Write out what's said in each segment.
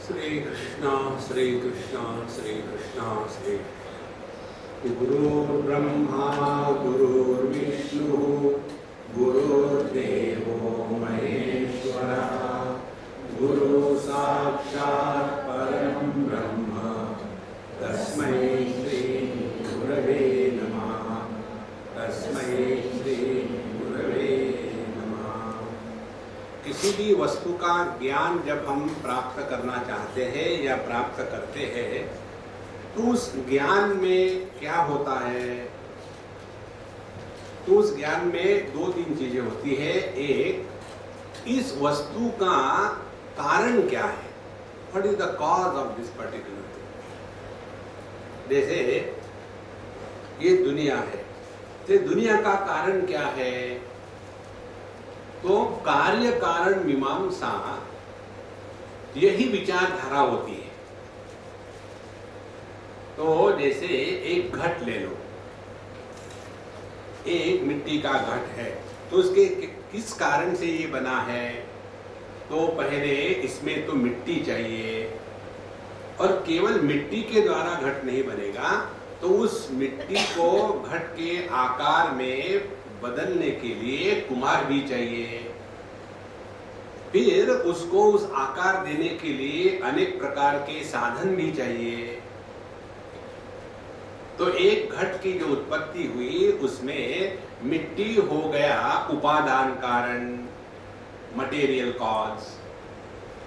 श्री कृष्णा श्री कृष्णा श्री कृष्णा श्री गुरुर्ब्रह्मा गुरुर्विष्णु गुरुर्देवो महेश्वरः गुरु साक्षात् परं ब्रह्म तस्मै श्री गुरवे नमः तस्मै श्री गुरवे नमः। किसी भी वस्तु का ज्ञान जब हम प्राप्त करना चाहते हैं या प्राप्त करते हैं तो उस ज्ञान में क्या होता है? तो उस ज्ञान में दो तीन चीजें होती है। एक, इस वस्तु का कारण क्या है, what is the cause of this particular thing. जैसे ये दुनिया है, तो दुनिया का कारण क्या है? तो कार्य कारण मीमांसा यही विचारधारा होती है। तो जैसे एक घट ले लो, एक मिट्टी का घट है, तो उसके किस कारण से ये बना है? तो पहले इसमें तो मिट्टी चाहिए, और केवल मिट्टी के द्वारा घट नहीं बनेगा, तो उस मिट्टी को घट के आकार में बदलने के लिए कुम्हार भी चाहिए। फिर उसको उस आकार देने के लिए अनेक प्रकार के साधन भी चाहिए। तो एक घट की जो उत्पत्ति हुई उसमें मिट्टी हो गया उपादान कारण, मटेरियल कॉज।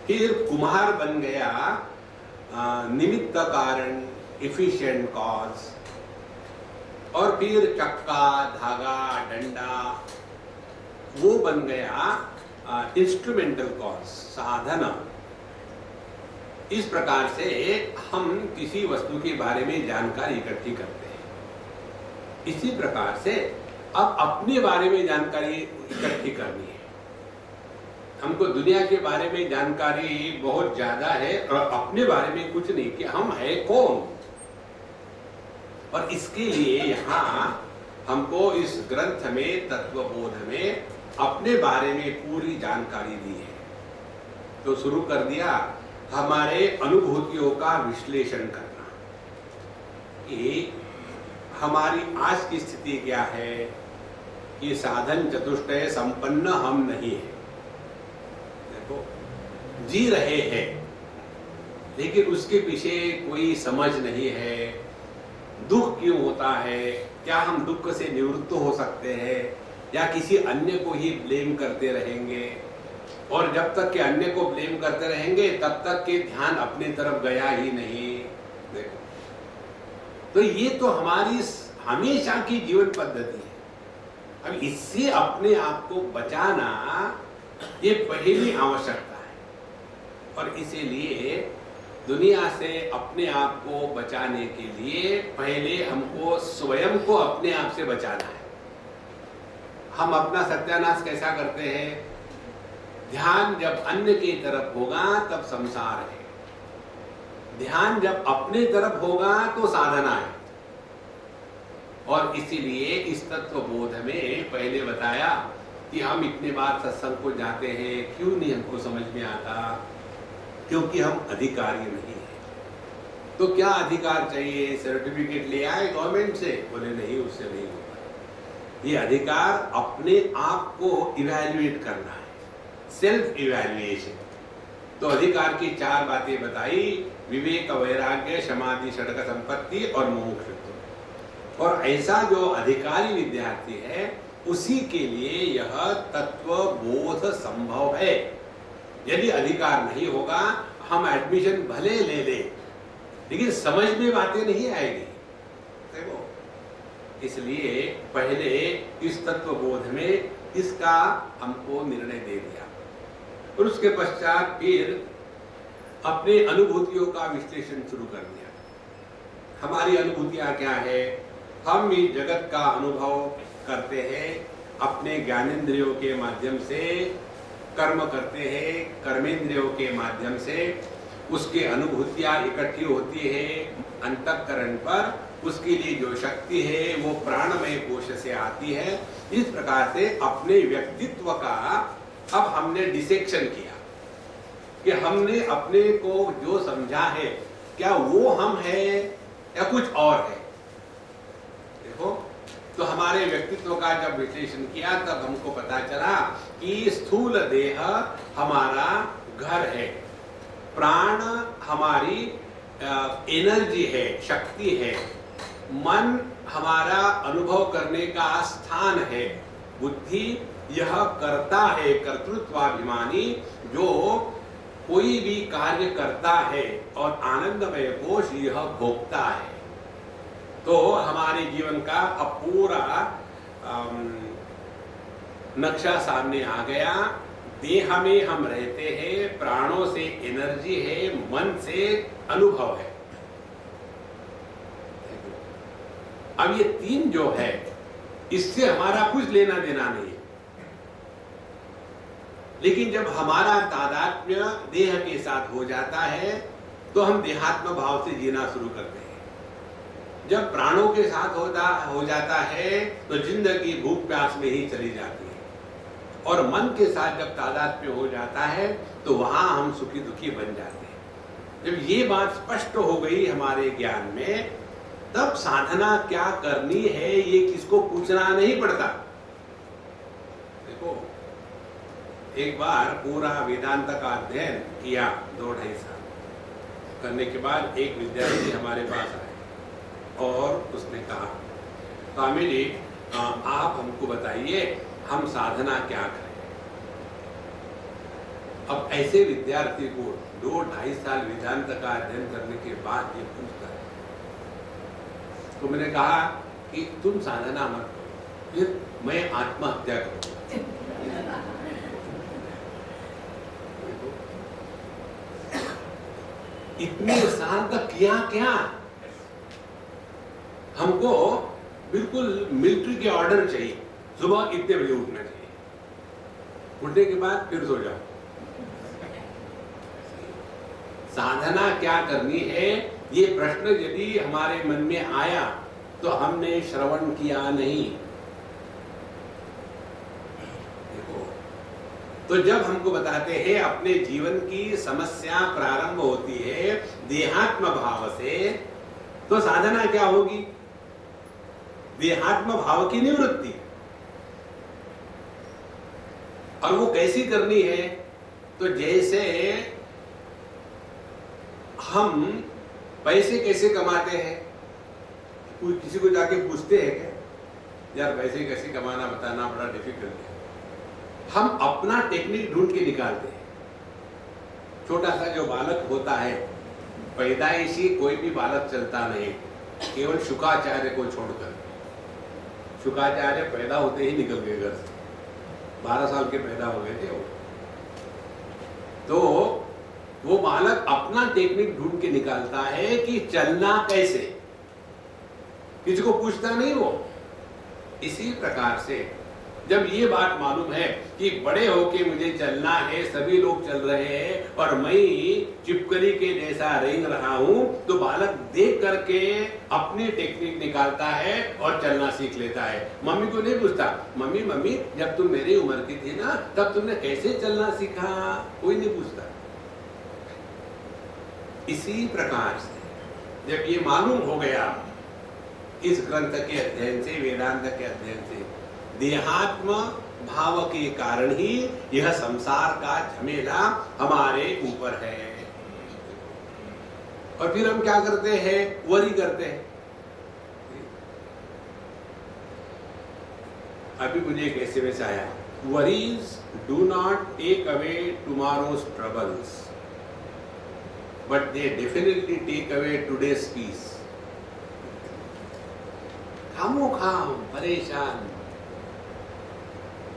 फिर कुम्हार बन गया निमित्त कारण, इफिशिएंट कॉज। और फिर चक्का, धागा, डंडा, वो बन गया इंस्ट्रूमेंटल कॉज, साधन। इस प्रकार से हम किसी वस्तु के बारे में जानकारी इकट्ठी करते हैं। इसी प्रकार से अब अपने बारे में जानकारी इकट्ठी करनी है। हमको दुनिया के बारे में जानकारी बहुत ज्यादा है और अपने बारे में कुछ नहीं कि हम है कौन। और इसके लिए यहाँ हमको इस ग्रंथ में, तत्वबोध में अपने बारे में पूरी जानकारी दी है। तो शुरू कर दिया हमारे अनुभूतियों का विश्लेषण करना कि हमारी आज की स्थिति क्या है कि साधन चतुष्टय संपन्न हम नहीं है। देखो, जी रहे हैं लेकिन उसके पीछे कोई समझ नहीं है। दुख क्यों होता है? क्या हम दुख से निवृत्त हो सकते हैं या किसी अन्य को ही ब्लेम करते रहेंगे? और जब तक कि अन्य को ब्लेम करते रहेंगे तब तक कि ध्यान अपनी तरफ गया ही नहीं। देखो, तो ये तो हमारी हमेशा की जीवन पद्धति है। अब इससे अपने आप को बचाना ये पहली आवश्यकता है। और इसीलिए दुनिया से अपने आप को बचाने के लिए पहले हमको स्वयं को अपने आप से बचाना है। हम अपना सत्यानाश कैसा करते हैं? ध्यान जब अन्य की तरफ होगा तब संसार है, ध्यान जब अपने तरफ होगा तो साधना है। और इसीलिए इस तत्वबोध में पहले बताया कि हम इतने बार सत्संग को जाते हैं, क्यों नहीं हमको समझ में आता? क्योंकि हम अधिकारी नहीं है। तो क्या अधिकार चाहिए? सर्टिफिकेट ले आए गवर्नमेंट से? बोले नहीं, उससे नहीं होता। ये अधिकार अपने आप को इवैल्यूएट करना है, सेल्फ इवैल्यूएशन। तो अधिकार की चार बातें बताई: विवेक, वैराग्य, समाधि, षडक संपत्ति और मुमुक्षुत्व। और ऐसा जो अधिकारी विद्यार्थी है उसी के लिए यह तत्वबोध संभव है। यदि अधिकार नहीं होगा, हम एडमिशन भले ले लें लेकिन समझ में बातें नहीं आएगी। देखो, इसलिए पहले इस तत्वबोध में इसका हमको निर्णय दे दिया और उसके पश्चात फिर अपने अनुभूतियों का विश्लेषण शुरू कर दिया। हमारी अनुभूतियां क्या है? हम इस जगत का अनुभव करते हैं अपने ज्ञानेंद्रियों के माध्यम से, कर्म करते हैं कर्मेंद्रियों के माध्यम से। उसकी अनुभूतियां इकट्ठी होती है अंतःकरण पर। उसके लिए जो शक्ति है वो प्राणमय कोश से आती है। इस प्रकार से अपने व्यक्तित्व का अब हमने डिसेक्शन किया। कि हमने अपने को जो समझा है क्या वो हम है या कुछ और है। देखो, तो हमारे व्यक्तित्व का जब विश्लेषण किया तब हमको पता चला कि स्थूल देह हमारा घर है, प्राण हमारी एनर्जी है, शक्ति है, मन हमारा अनुभव करने का स्थान है, बुद्धि यह करता है, कर्तृत्वाभिमानी जो कोई भी कार्य करता है, और आनंदमय कोश यह भोगता है। तो हमारे जीवन का अब पूरा नक्शा सामने आ गया। देह में हम रहते हैं, प्राणों से एनर्जी है, मन से अनुभव है। अब ये तीन जो है इससे हमारा कुछ लेना देना नहीं है, लेकिन जब हमारा तादात्म्य देह के साथ हो जाता है तो हम देहात्म भाव से जीना शुरू करते हैं। जब प्राणों के साथ हो जाता है तो जिंदगी भूख प्यास में ही चली जाती है, और मन के साथ जब तादात्म्य हो जाता है तो वहां हम सुखी दुखी बन जाते हैं। जब ये बात स्पष्ट हो गई हमारे ज्ञान में, तब साधना क्या करनी है ये किसको पूछना नहीं पड़ता। देखो, एक बार पूरा वेदांत का अध्ययन किया 2-2.5 साल करने के बाद एक विद्यार्थी हमारे पास आए और उसने कहा, स्वामी जी आप हमको बताइए हम साधना क्या करें। अब ऐसे विद्यार्थी को 2-2.5 साल वेदांत का अध्ययन करने के बाद ये पूछता है, तो मैंने कहा कि तुम साधना मत करो, फिर मैं आत्महत्या करूंगा। इतने साल तक किया क्या? हमको बिल्कुल मिलिट्री के ऑर्डर चाहिए, सुबह इतने बजे उठना चाहिए, उठने के बाद फिर सो जाओ। साधना क्या करनी है ये प्रश्न यदि हमारे मन में आया तो हमने श्रवण किया नहीं। देखो, तो जब हमको बताते हैं अपने जीवन की समस्या प्रारंभ होती है देहात्म भाव से, तो साधना क्या होगी? देहात्म भाव की निवृत्ति। और वो कैसी करनी है? तो जैसे हम पैसे कैसे कमाते हैं, कोई किसी को जाके पूछते हैं क्या यार पैसे कैसे कमाना बताना बड़ा डिफिकल्ट है। हम अपना टेक्निक ढूंढ के निकालते हैं। छोटा सा जो बालक होता है, पैदाइशी कोई भी बालक चलता नहीं, केवल शुकाचार्य को छोड़कर। शुकाचार्य पैदा होते ही निकल गए घर से, 12 साल के पैदा हो गए थे वो। तो वो बालक अपना टेक्निक ढूंढ के निकालता है कि चलना कैसे, किसी को पूछता नहीं वो। इसी प्रकार से जब ये बात मालूम है कि बड़े होके मुझे चलना है, सभी लोग चल रहे हैं और मैं चिपकली के जैसा रेंग रहा हूं, तो बालक देख करके अपनी टेक्निक निकालता है और चलना सीख लेता है। मम्मी को नहीं पूछता, मम्मी मम्मी जब तुम मेरी उम्र की थी ना तब तुमने कैसे चलना सीखा, कोई नहीं पूछता। इसी प्रकार से जब ये मालूम हो गया इस ग्रंथ के अध्ययन से, वेदांत के अध्ययन से, देहात्म भाव के कारण ही यह संसार का झमेला हमारे ऊपर है। और फिर हम क्या करते हैं? वरी करते हैं। अभी मुझे एक एसएमएस आया, worries do not take away tomorrow's troubles but they definitely take away today's peace. खामोखाम परेशान,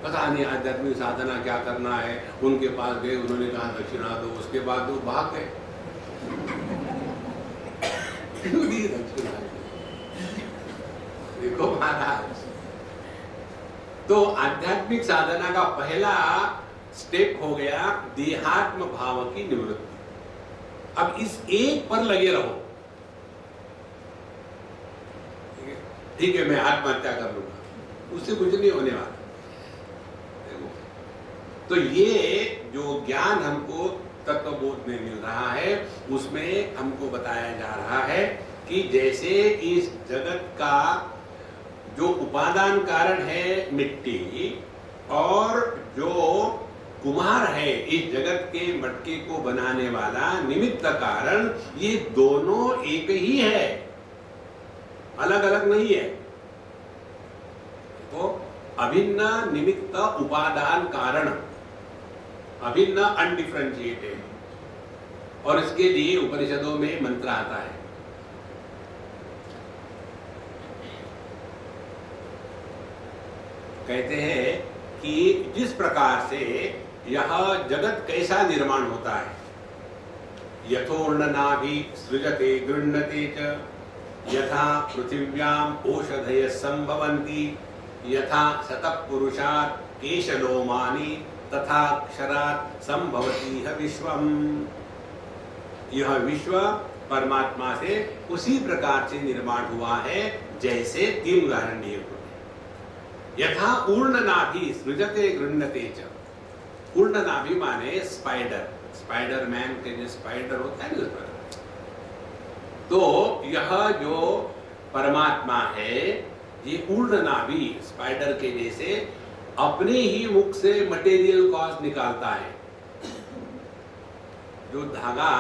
पता नहीं आध्यात्मिक साधना क्या करना है। उनके पास गए, उन्होंने कहा दक्षिणा दो, उसके बाद वो भाग गए। दक्षिणा देखो महाराज, तो आध्यात्मिक साधना का पहला स्टेप हो गया देहात्म भाव की निवृत्ति। अब इस एक पर लगे रहो। ठीक है मैं आत्महत्या कर लूंगा, उससे कुछ नहीं होने वाला। तो ये जो ज्ञान हमको तत्वबोध में मिल रहा है, उसमें हमको बताया जा रहा है कि जैसे इस जगत का जो उपादान कारण है मिट्टी, और जो कुम्हार है इस जगत के मटके को बनाने वाला निमित्त कारण, ये दोनों एक ही है, अलग अलग नहीं है। तो अभिन्न निमित्त उपादान कारण, अभिन्न अनडिफरेंशिएटेड, और इसके लिए उपनिषदों में मंत्र आता है। कहते हैं कि जिस प्रकार से यह जगत कैसा निर्माण होता है, यथोर्णनाभि सृजते गृह्णते च, यथा पृथिव्याम औषधयः संभवन्ति, यथा शतपुरुषात् केशलोमानि, तथा क्षरात् संभवति यह विश्वम। यह विश्व परमात्मा से उसी प्रकार से निर्माण हुआ है जैसे तीन उदाहरण दिए हुए। यथा ऊर्णनाभि सृजते गृह्णते च, ऊर्णनाभि माने स्पाइडर, स्पाइडरमैन के जो स्पाइडर होता है ना, तो यह जो परमात्मा है ये ऊर्णनाभि स्पाइडर के जैसे अपने ही मुख से मटेरियल कॉज निकालता है। जो धागा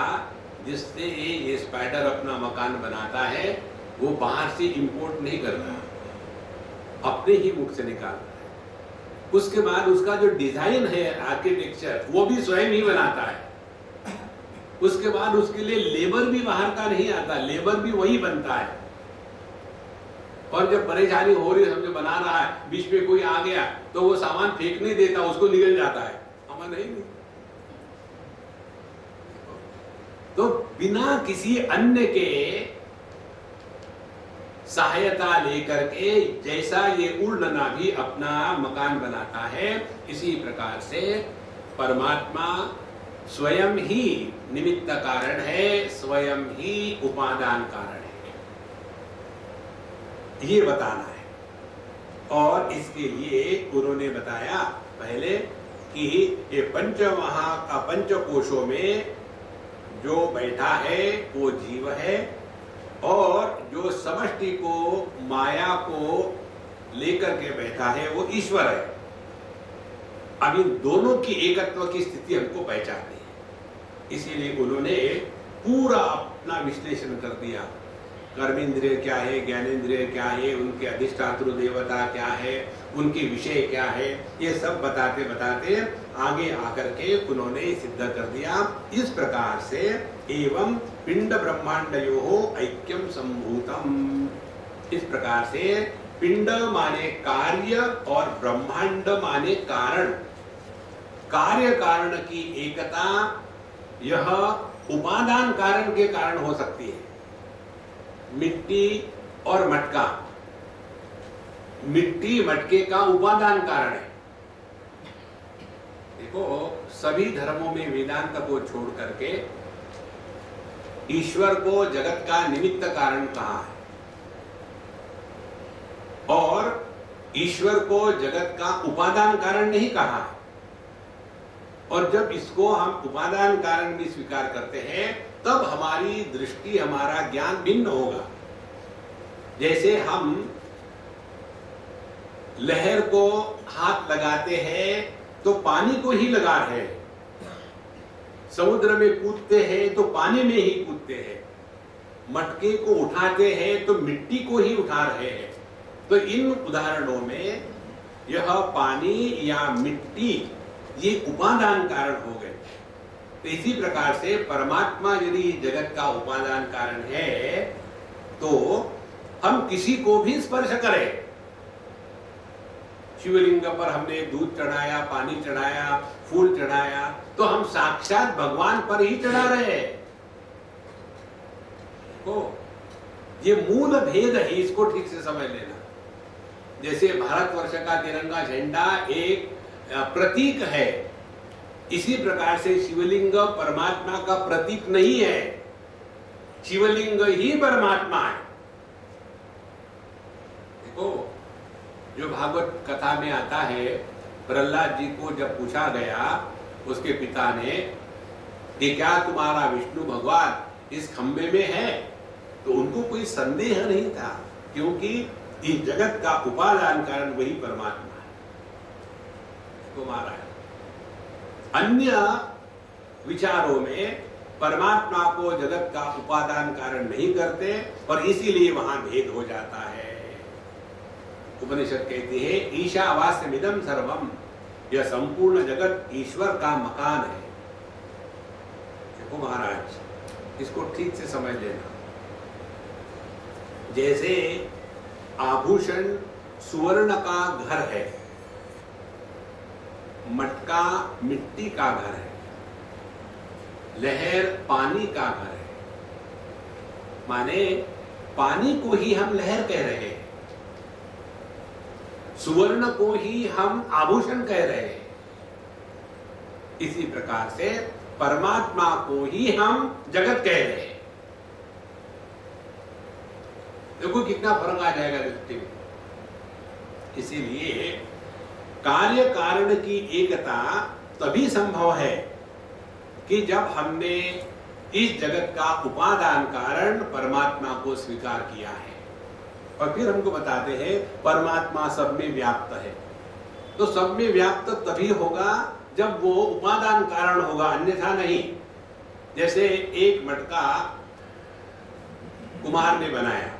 जिससे ये स्पाइडर अपना मकान बनाता है वो बाहर से इंपोर्ट नहीं करता, अपने ही मुख से निकालता है। उसके बाद उसका जो डिजाइन है आर्किटेक्चर वो भी स्वयं ही बनाता है। उसके बाद उसके लिए लेबर भी बाहर का नहीं आता, लेबर भी वही बनता है। और जब परेशानी हो रही है, समझो बना रहा है, बीच में कोई आ गया तो वो सामान फेंक नहीं देता, उसको निकल जाता है, हमारा नहीं। तो बिना किसी अन्य के सहायता लेकर के जैसा ये ऊर्णनाभि अपना मकान बनाता है, इसी प्रकार से परमात्मा स्वयं ही निमित्त कारण है, स्वयं ही उपादान कारण है, ये बताना है। और इसके लिए उन्होंने बताया पहले कि ये पंचकोशों में जो बैठा है वो जीव है, और जो समष्टि को माया को लेकर के बैठा है वो ईश्वर है। अब इन दोनों की एकत्व की स्थिति हमको पहचाननी है, इसीलिए उन्होंने पूरा अपना विश्लेषण कर दिया। कर्मेंद्रिय क्या है, ज्ञानेंद्रिय क्या है, उनके अधिष्ठातृ देवता क्या है, उनके विषय क्या है, ये सब बताते बताते आगे आकर के उन्होंने सिद्ध कर दिया। इस प्रकार से एवं पिंड ब्रह्मांडयोः ऐक्यम संभूतम, इस प्रकार से पिंड माने कार्य और ब्रह्मांड माने कारण, कार्य कारण की एकता यह उपादान कारण के कारण हो सकती है। मिट्टी और मटका, मिट्टी मटके का उपादान कारण है। देखो सभी धर्मों में वेदांत को छोड़ करके ईश्वर को जगत का निमित्त कारण कहा है, और ईश्वर को जगत का उपादान कारण नहीं कहा है। और जब इसको हम उपादान कारण भी स्वीकार करते हैं तब हमारी दृष्टि, हमारा ज्ञान भिन्न होगा। जैसे हम लहर को हाथ लगाते हैं तो पानी को ही लगा रहे हैं, समुद्र में कूदते हैं तो पानी में ही कूदते हैं, मटके को उठाते हैं तो मिट्टी को ही उठा रहे हैं। तो इन उदाहरणों में यह पानी या मिट्टी ये उपादान कारण हो गए। तो इसी प्रकार से परमात्मा यदि जगत का उपादान कारण है तो हम किसी को भी स्पर्श करें, शिवलिंग पर हमने दूध चढ़ाया, पानी चढ़ाया, फूल चढ़ाया, तो हम साक्षात भगवान पर ही चढ़ा रहे हैं। तो ये मूल भेद है, इसको ठीक से समझ लेना। जैसे भारतवर्ष का तिरंगा झंडा एक प्रतीक है, इसी प्रकार से शिवलिंग परमात्मा का प्रतीक नहीं है, शिवलिंग ही परमात्मा है। देखो जो भागवत कथा में आता है, प्रहलाद जी को जब पूछा गया उसके पिता ने कि क्या तुम्हारा विष्णु भगवान इस खंबे में है? तो उनको कोई संदेह नहीं था, क्योंकि इस जगत का उपादान कारण वही परमात्मा है। तुम्हारा अन्य विचारों में परमात्मा को जगत का उपादान कारण नहीं करते और इसीलिए वहां भेद हो जाता है। उपनिषद कहती है ईशावास्यमिदं सर्वम, यह संपूर्ण जगत ईश्वर का मकान है। देखो महाराज, इसको ठीक से समझ लेना। जैसे आभूषण सुवर्ण का घर है, मटका मिट्टी का घर है, लहर पानी का घर है, माने पानी को ही हम लहर कह रहे हैं, सुवर्ण को ही हम आभूषण कह रहे हैं। इसी प्रकार से परमात्मा को ही हम जगत कह रहे हैं। देखो कितना फर्क आ जाएगा दृष्टि में। इसीलिए कार्य कारण की एकता तभी संभव है कि जब हमने इस जगत का उपादान कारण परमात्मा को स्वीकार किया है। और फिर हमको बताते हैं परमात्मा सब में व्याप्त है। तो सब में व्याप्त तभी होगा जब वो उपादान कारण होगा, अन्यथा नहीं। जैसे एक मटका कुम्हार ने बनाया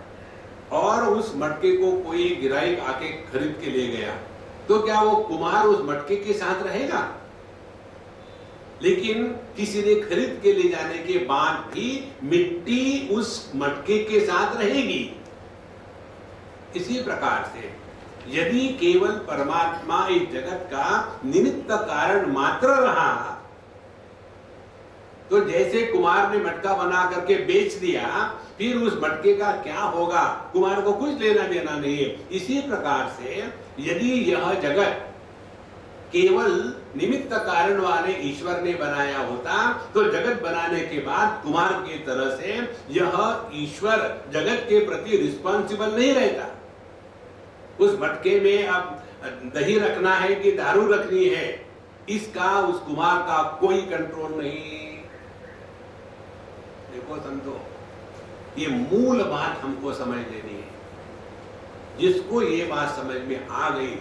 और उस मटके को कोई गिराई आके खरीद के ले गया, तो क्या वो कुम्हार उस मटके के साथ रहेगा? लेकिन किसी ने खरीद के ले जाने के बाद भी मिट्टी उस मटके के साथ रहेगी। इसी प्रकार से यदि केवल परमात्मा इस जगत का निमित्त कारण मात्र रहा, तो जैसे कुम्हार ने मटका बना करके बेच दिया, फिर उस मटके का क्या होगा? कुम्हार को कुछ लेना देना नहीं है। इसी प्रकार से यदि यह जगत केवल निमित्त कारण वाले ईश्वर ने बनाया होता, तो जगत बनाने के बाद कुम्हार की तरह से यह ईश्वर जगत के प्रति रिस्पॉन्सिबल नहीं रहता। उस मटके में अब दही रखना है कि दारू रखनी है, इसका उस कुम्हार का कोई कंट्रोल नहीं। देखो संतो, ये मूल बात हमको समझ लेनी है। जिसको ये बात समझ में आ गई,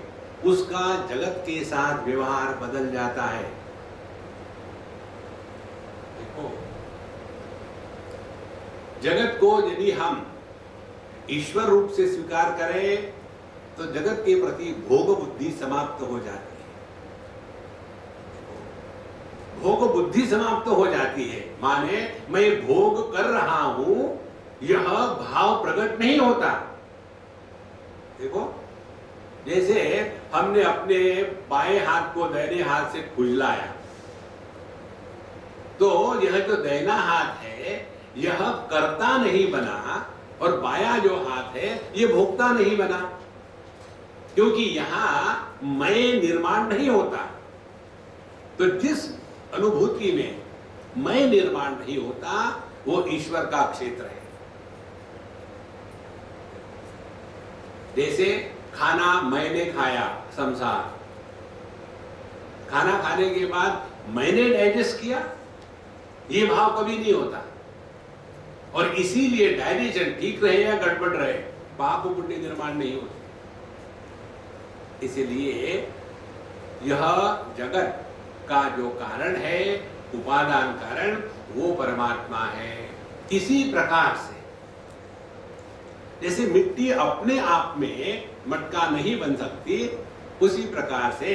उसका जगत के साथ व्यवहार बदल जाता है। देखो, जगत को यदि हम ईश्वर रूप से स्वीकार करें, तो जगत के प्रति भोग बुद्धि समाप्त हो जाती है। भोग बुद्धि समाप्त हो जाती है, माने मैं भोग कर रहा हूं, यह भाव प्रकट नहीं होता। देखो, जैसे हमने अपने बाएं हाथ को दाहिने हाथ से खुजलाया, तो यह जो दाहिना हाथ है यह कर्ता नहीं बना, और बायां जो हाथ है यह भोक्ता नहीं बना, क्योंकि यहां मैं निर्माण नहीं होता। तो जिस अनुभूति में मैं निर्माण नहीं होता, वो ईश्वर का क्षेत्र है। जैसे खाना मैंने खाया, संसार, खाना खाने के बाद मैंने डाइजेस्ट किया, ये भाव कभी नहीं होता। और इसीलिए डाइजेशन ठीक रहे या गड़बड़ रहे, पाप पुण्य निर्माण नहीं होता। इसीलिए यह जगत का जो कारण है, उपादान कारण, वो परमात्मा है। इसी प्रकार से जैसे मिट्टी अपने आप में मटका नहीं बन सकती, उसी प्रकार से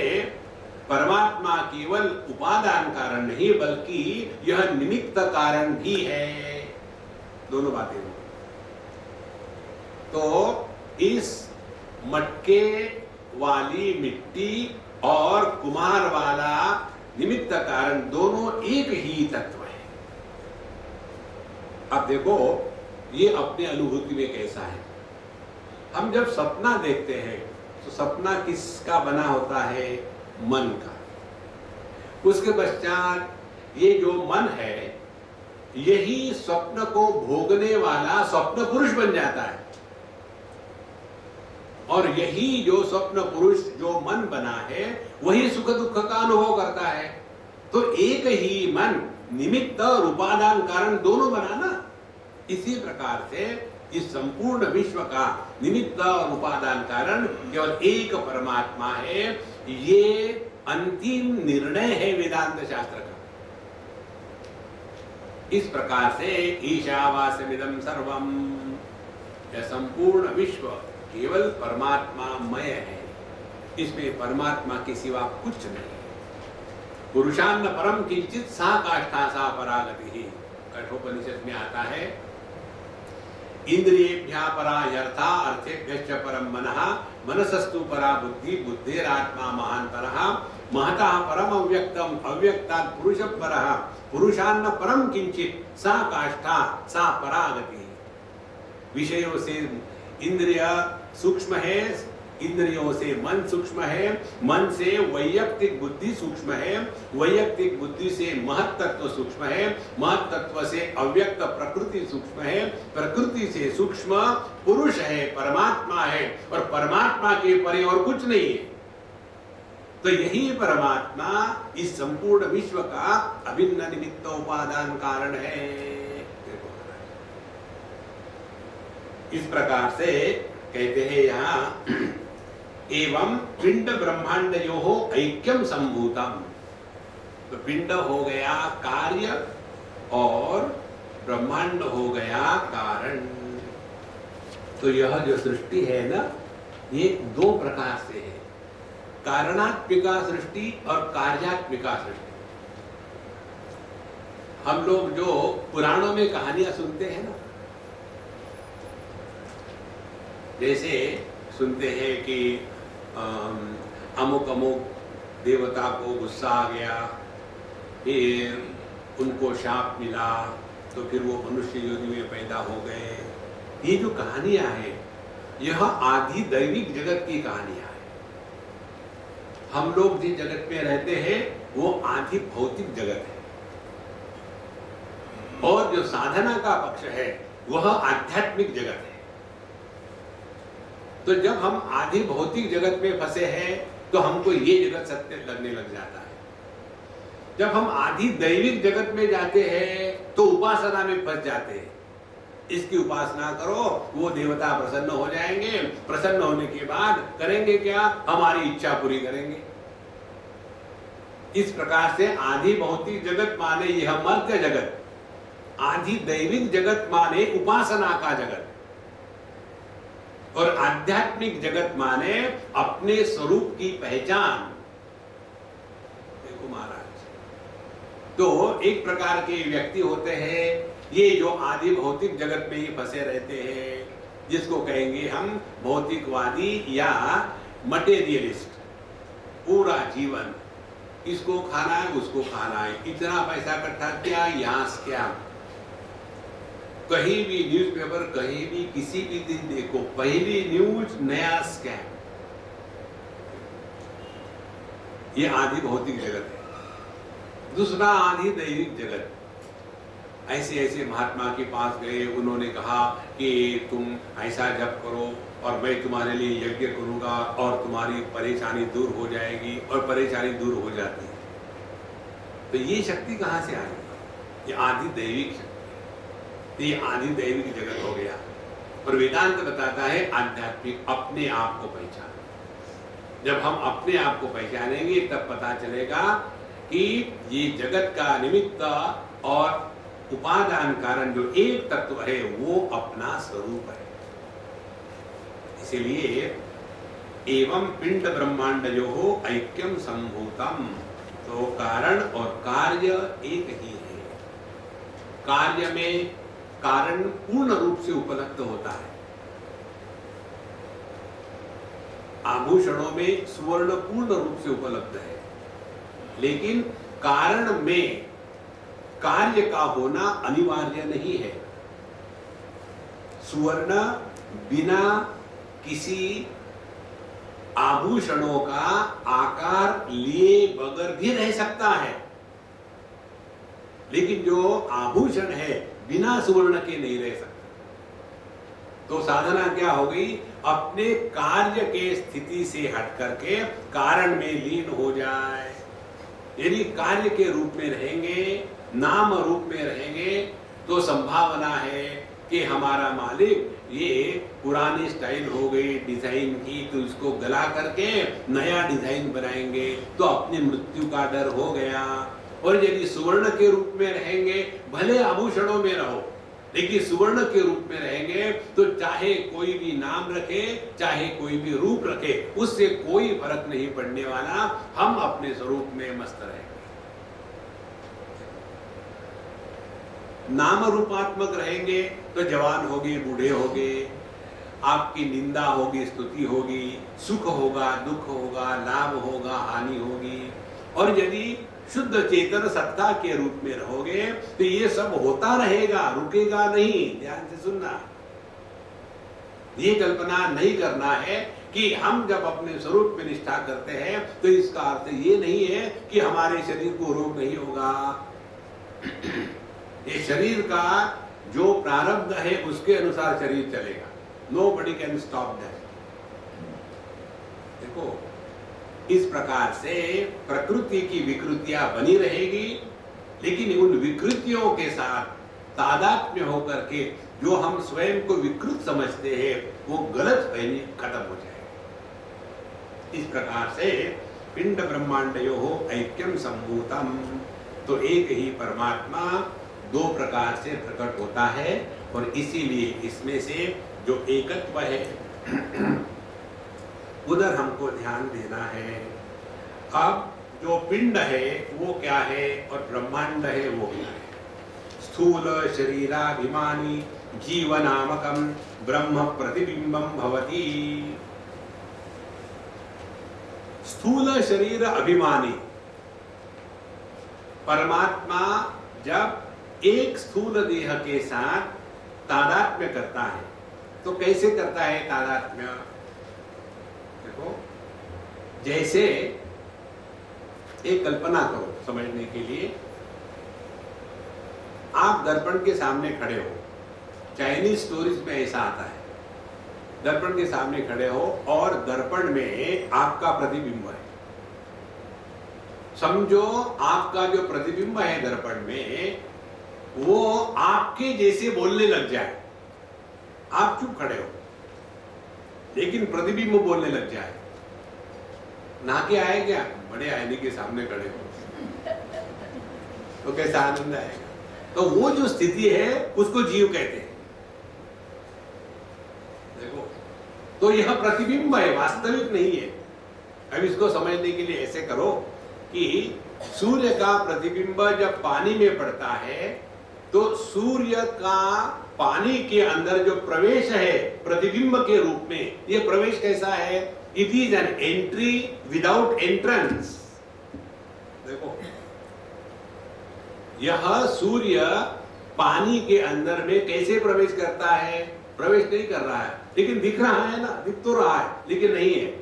परमात्मा केवल उपादान कारण नहीं, बल्कि यह निमित्त कारण भी है। दोनों बातें। तो इस मटके वाली मिट्टी और कुम्हार वाला निमित्त कारण दोनों एक ही तत्व है। अब देखो, ये अपने अनुभूति में कैसा है। हम जब सपना देखते हैं, तो सपना किसका बना होता है? मन का। उसके पश्चात ये जो मन है, यही स्वप्न को भोगने वाला स्वप्न पुरुष बन जाता है। और यही जो स्वप्न पुरुष, जो मन बना है, वही सुख दुख का अनुभव करता है। तो एक ही मन निमित्त और उपादान कारण दोनों बना ना। इसी प्रकार से इस संपूर्ण विश्व का निमित्त और उपादान कारण केवल एक परमात्मा है। ये अंतिम निर्णय है वेदांत शास्त्र का। इस प्रकार से ईशावास्यमिदं सर्वम, यह संपूर्ण विश्व केवल परमात्मामय है, इसमें परमात्मा के सिवा कुछ नहीं। पुरुषान्न परम किंचित सा काष्ठा सा परागति ही, कठोपनिषद में आता है। इंद्रियेभ्यः परा यर्था अर्थेभ्यश्च परम मनः, मनसस्तु परा बुद्धि, बुद्धिरात्मा महान्तरः, महतः परम अव्यक्तम, अव्यक्तात् पुरुष परः, पुरुषान्न परम किंचित सा काष्ठा सा परागति। विषयों से इंद्रिय सूक्ष्म है, इंद्रियों से मन सूक्ष्म है, मन से वैयक्तिक बुद्धि सूक्ष्म है, वैयक्तिक बुद्धि से महत तत्व सूक्ष्म है, महत तत्व से अव्यक्त प्रकृति सूक्ष्म है, प्रकृति से सूक्ष्म पुरुष है, परमात्मा है, और परमात्मा के परे और कुछ नहीं है। तो यही परमात्मा इस संपूर्ण विश्व का अभिन्न निमित्त उपादान कारण है। इस प्रकार से कहते हैं यहाँ, एवं पिंड ब्रह्मांडयोः ऐक्यम संभूतम। तो पिंड हो गया कार्य और ब्रह्मांड हो गया कारण। तो यह जो सृष्टि है ना, ये दो प्रकार से है, कारणात्मिका सृष्टि और कार्यात्मिका सृष्टि। हम लोग जो पुराणों में कहानियां सुनते हैं ना, जैसे सुनते हैं कि अमुक अमुक देवता को गुस्सा आ गया, फिर उनको शाप मिला, तो फिर वो मनुष्य योनि में पैदा हो गए। ये जो कहानियां हैं, यह आदि दैविक जगत की कहानियां हैं। हम लोग जिस जगत में रहते हैं वो आदि भौतिक जगत है, और जो साधना का पक्ष है वह आध्यात्मिक जगत है। तो जब हम आदि भौतिक जगत में फंसे हैं तो हमको ये जगत सत्य लगने लग जाता है। जब हम आदि दैविक जगत में जाते हैं तो उपासना में फंस जाते हैं। इसकी उपासना करो, वो देवता प्रसन्न हो जाएंगे, प्रसन्न होने के बाद करेंगे क्या, हमारी इच्छा पूरी करेंगे। इस प्रकार से आदि भौतिक जगत माने यह मर्त्य जगत, आदि दैविक जगत माने उपासना का जगत, और आध्यात्मिक जगत माने अपने स्वरूप की पहचान। देखो महाराज, तो एक प्रकार के व्यक्ति होते हैं, ये जो आदि भौतिक जगत में ही फंसे रहते हैं, जिसको कहेंगे हम भौतिकवादी या मटेरियलिस्ट। पूरा जीवन इसको खाना है, उसको खाना है, इतना पैसा इकट्ठा किया, यहाँ से क्या, कहीं भी न्यूज़पेपर, कहीं भी किसी भी दिन देखो, पहली न्यूज नया स्कैम। ये आदि भौतिक जगत है। दूसरा आदि दैविक जगत। ऐसे ऐसे महात्मा के पास गए, उन्होंने कहा कि तुम ऐसा जप करो और मैं तुम्हारे लिए यज्ञ करूंगा और तुम्हारी परेशानी दूर हो जाएगी, और परेशानी दूर हो जाती है। तो ये शक्ति कहाँ से आई? ये आदि दैविक शक्ति। ये आदि दैविक जगत हो गया। और वेदांत बताता है आध्यात्मिक, अपने आप को पहचान। जब हम अपने आप को पहचानेंगे तब पता चलेगा कि ये जगत का निमित्त और उपादान कारण जो एक तत्व है वो अपना स्वरूप है। इसीलिए एवं पिंड ब्रह्मांडयोः ऐक्यम संभूतम। तो कारण और कार्य एक ही है। कार्य में कारण पूर्ण रूप से उपलब्ध होता है। आभूषणों में सुवर्ण पूर्ण रूप से उपलब्ध है, लेकिन कारण में कार्य का होना अनिवार्य नहीं है। सुवर्ण बिना किसी आभूषणों का आकार लिए बगैर भी रह सकता है, लेकिन जो आभूषण है बिना सुवर्ण के नहीं रह सकता। तो साधना क्या हो गई? अपने कार्य के स्थिति से हट करके कारण में लीन हो जाए। यदि कार्य के रूप में रहेंगे नाम रूप में रहेंगे तो संभावना है कि हमारा मालिक ये पुरानी स्टाइल हो गई डिजाइन की, तो इसको गला करके नया डिजाइन बनाएंगे, तो अपनी मृत्यु का डर हो गया। और यदि सुवर्ण के रूप में रहेंगे, भले आभूषणों में रहो लेकिन सुवर्ण के रूप में रहेंगे, तो चाहे कोई भी नाम रखे, चाहे कोई भी रूप रखे, उससे कोई फर्क नहीं पड़ने वाला, हम अपने स्वरूप में मस्त रहेंगे। नाम रूपात्मक रहेंगे तो जवान होगे, बूढ़े होगे, आपकी निंदा होगी, स्तुति होगी, सुख होगा, दुख होगा, लाभ होगा, हानि होगी। और यदि शुद्ध चेतन सत्ता के रूप में रहोगे तो ये सब होता रहेगा, रुकेगा नहीं। ध्यान से सुनना, ये कल्पना नहीं करना है कि हम जब अपने स्वरूप में निष्ठा करते हैं तो इसका अर्थ ये नहीं है कि हमारे शरीर को रोग नहीं होगा। ये शरीर का जो प्रारब्ध है उसके अनुसार शरीर चलेगा। Nobody can stop that। देखो, इस प्रकार से प्रकृति की विकृतियां बनी रहेगी, लेकिन उन विकृतियों के साथ तादात्म्य होकर के जो हम स्वयं को विकृत समझते हैं वो गलतफहमी खत्म हो जाएगी। इस प्रकार से पिंड ब्रह्मांडयोः ऐक्यम संभूतम, तो एक ही परमात्मा दो प्रकार से प्रकट होता है, और इसीलिए इसमें से जो एकत्व है उधर हमको ध्यान देना है। अब जो पिंड है वो क्या है और ब्रह्मांड है वो क्या है? स्थूल शरीराभिमानी जीवनामकम ब्रह्म प्रतिबिंबम भवति। स्थूल शरीर अभिमानी परमात्मा जब एक स्थूल देह के साथ तादात्म्य करता है तो कैसे करता है तादात्म्य? देखो, जैसे एक कल्पना करो समझने के लिए, आप दर्पण के सामने खड़े हो, चाइनीज स्टोरीज में ऐसा आता है, दर्पण के सामने खड़े हो और दर्पण में आपका प्रतिबिंब है। समझो आपका जो प्रतिबिंब है दर्पण में वो आपके जैसे बोलने लग जाए, आप चुप खड़े हो लेकिन प्रतिबिंब बोलने लग जाए, ना के आए क्या? बड़े आईने के सामने खड़े हो तो कैसा आनंद आएगा? तो वो जो स्थिति है उसको जीव कहते हैं। देखो, तो यह प्रतिबिंब है, वास्तविक नहीं है। अब इसको समझने के लिए ऐसे करो कि सूर्य का प्रतिबिंब जब पानी में पड़ता है तो सूर्य का पानी के अंदर जो प्रवेश है प्रतिबिंब के रूप में, ये प्रवेश कैसा है? It is an entry without entrance. देखो, यह सूर्य पानी के अंदर में कैसे प्रवेश करता है? प्रवेश नहीं कर रहा है, लेकिन दिख रहा है ना, दिख तो रहा है लेकिन नहीं है।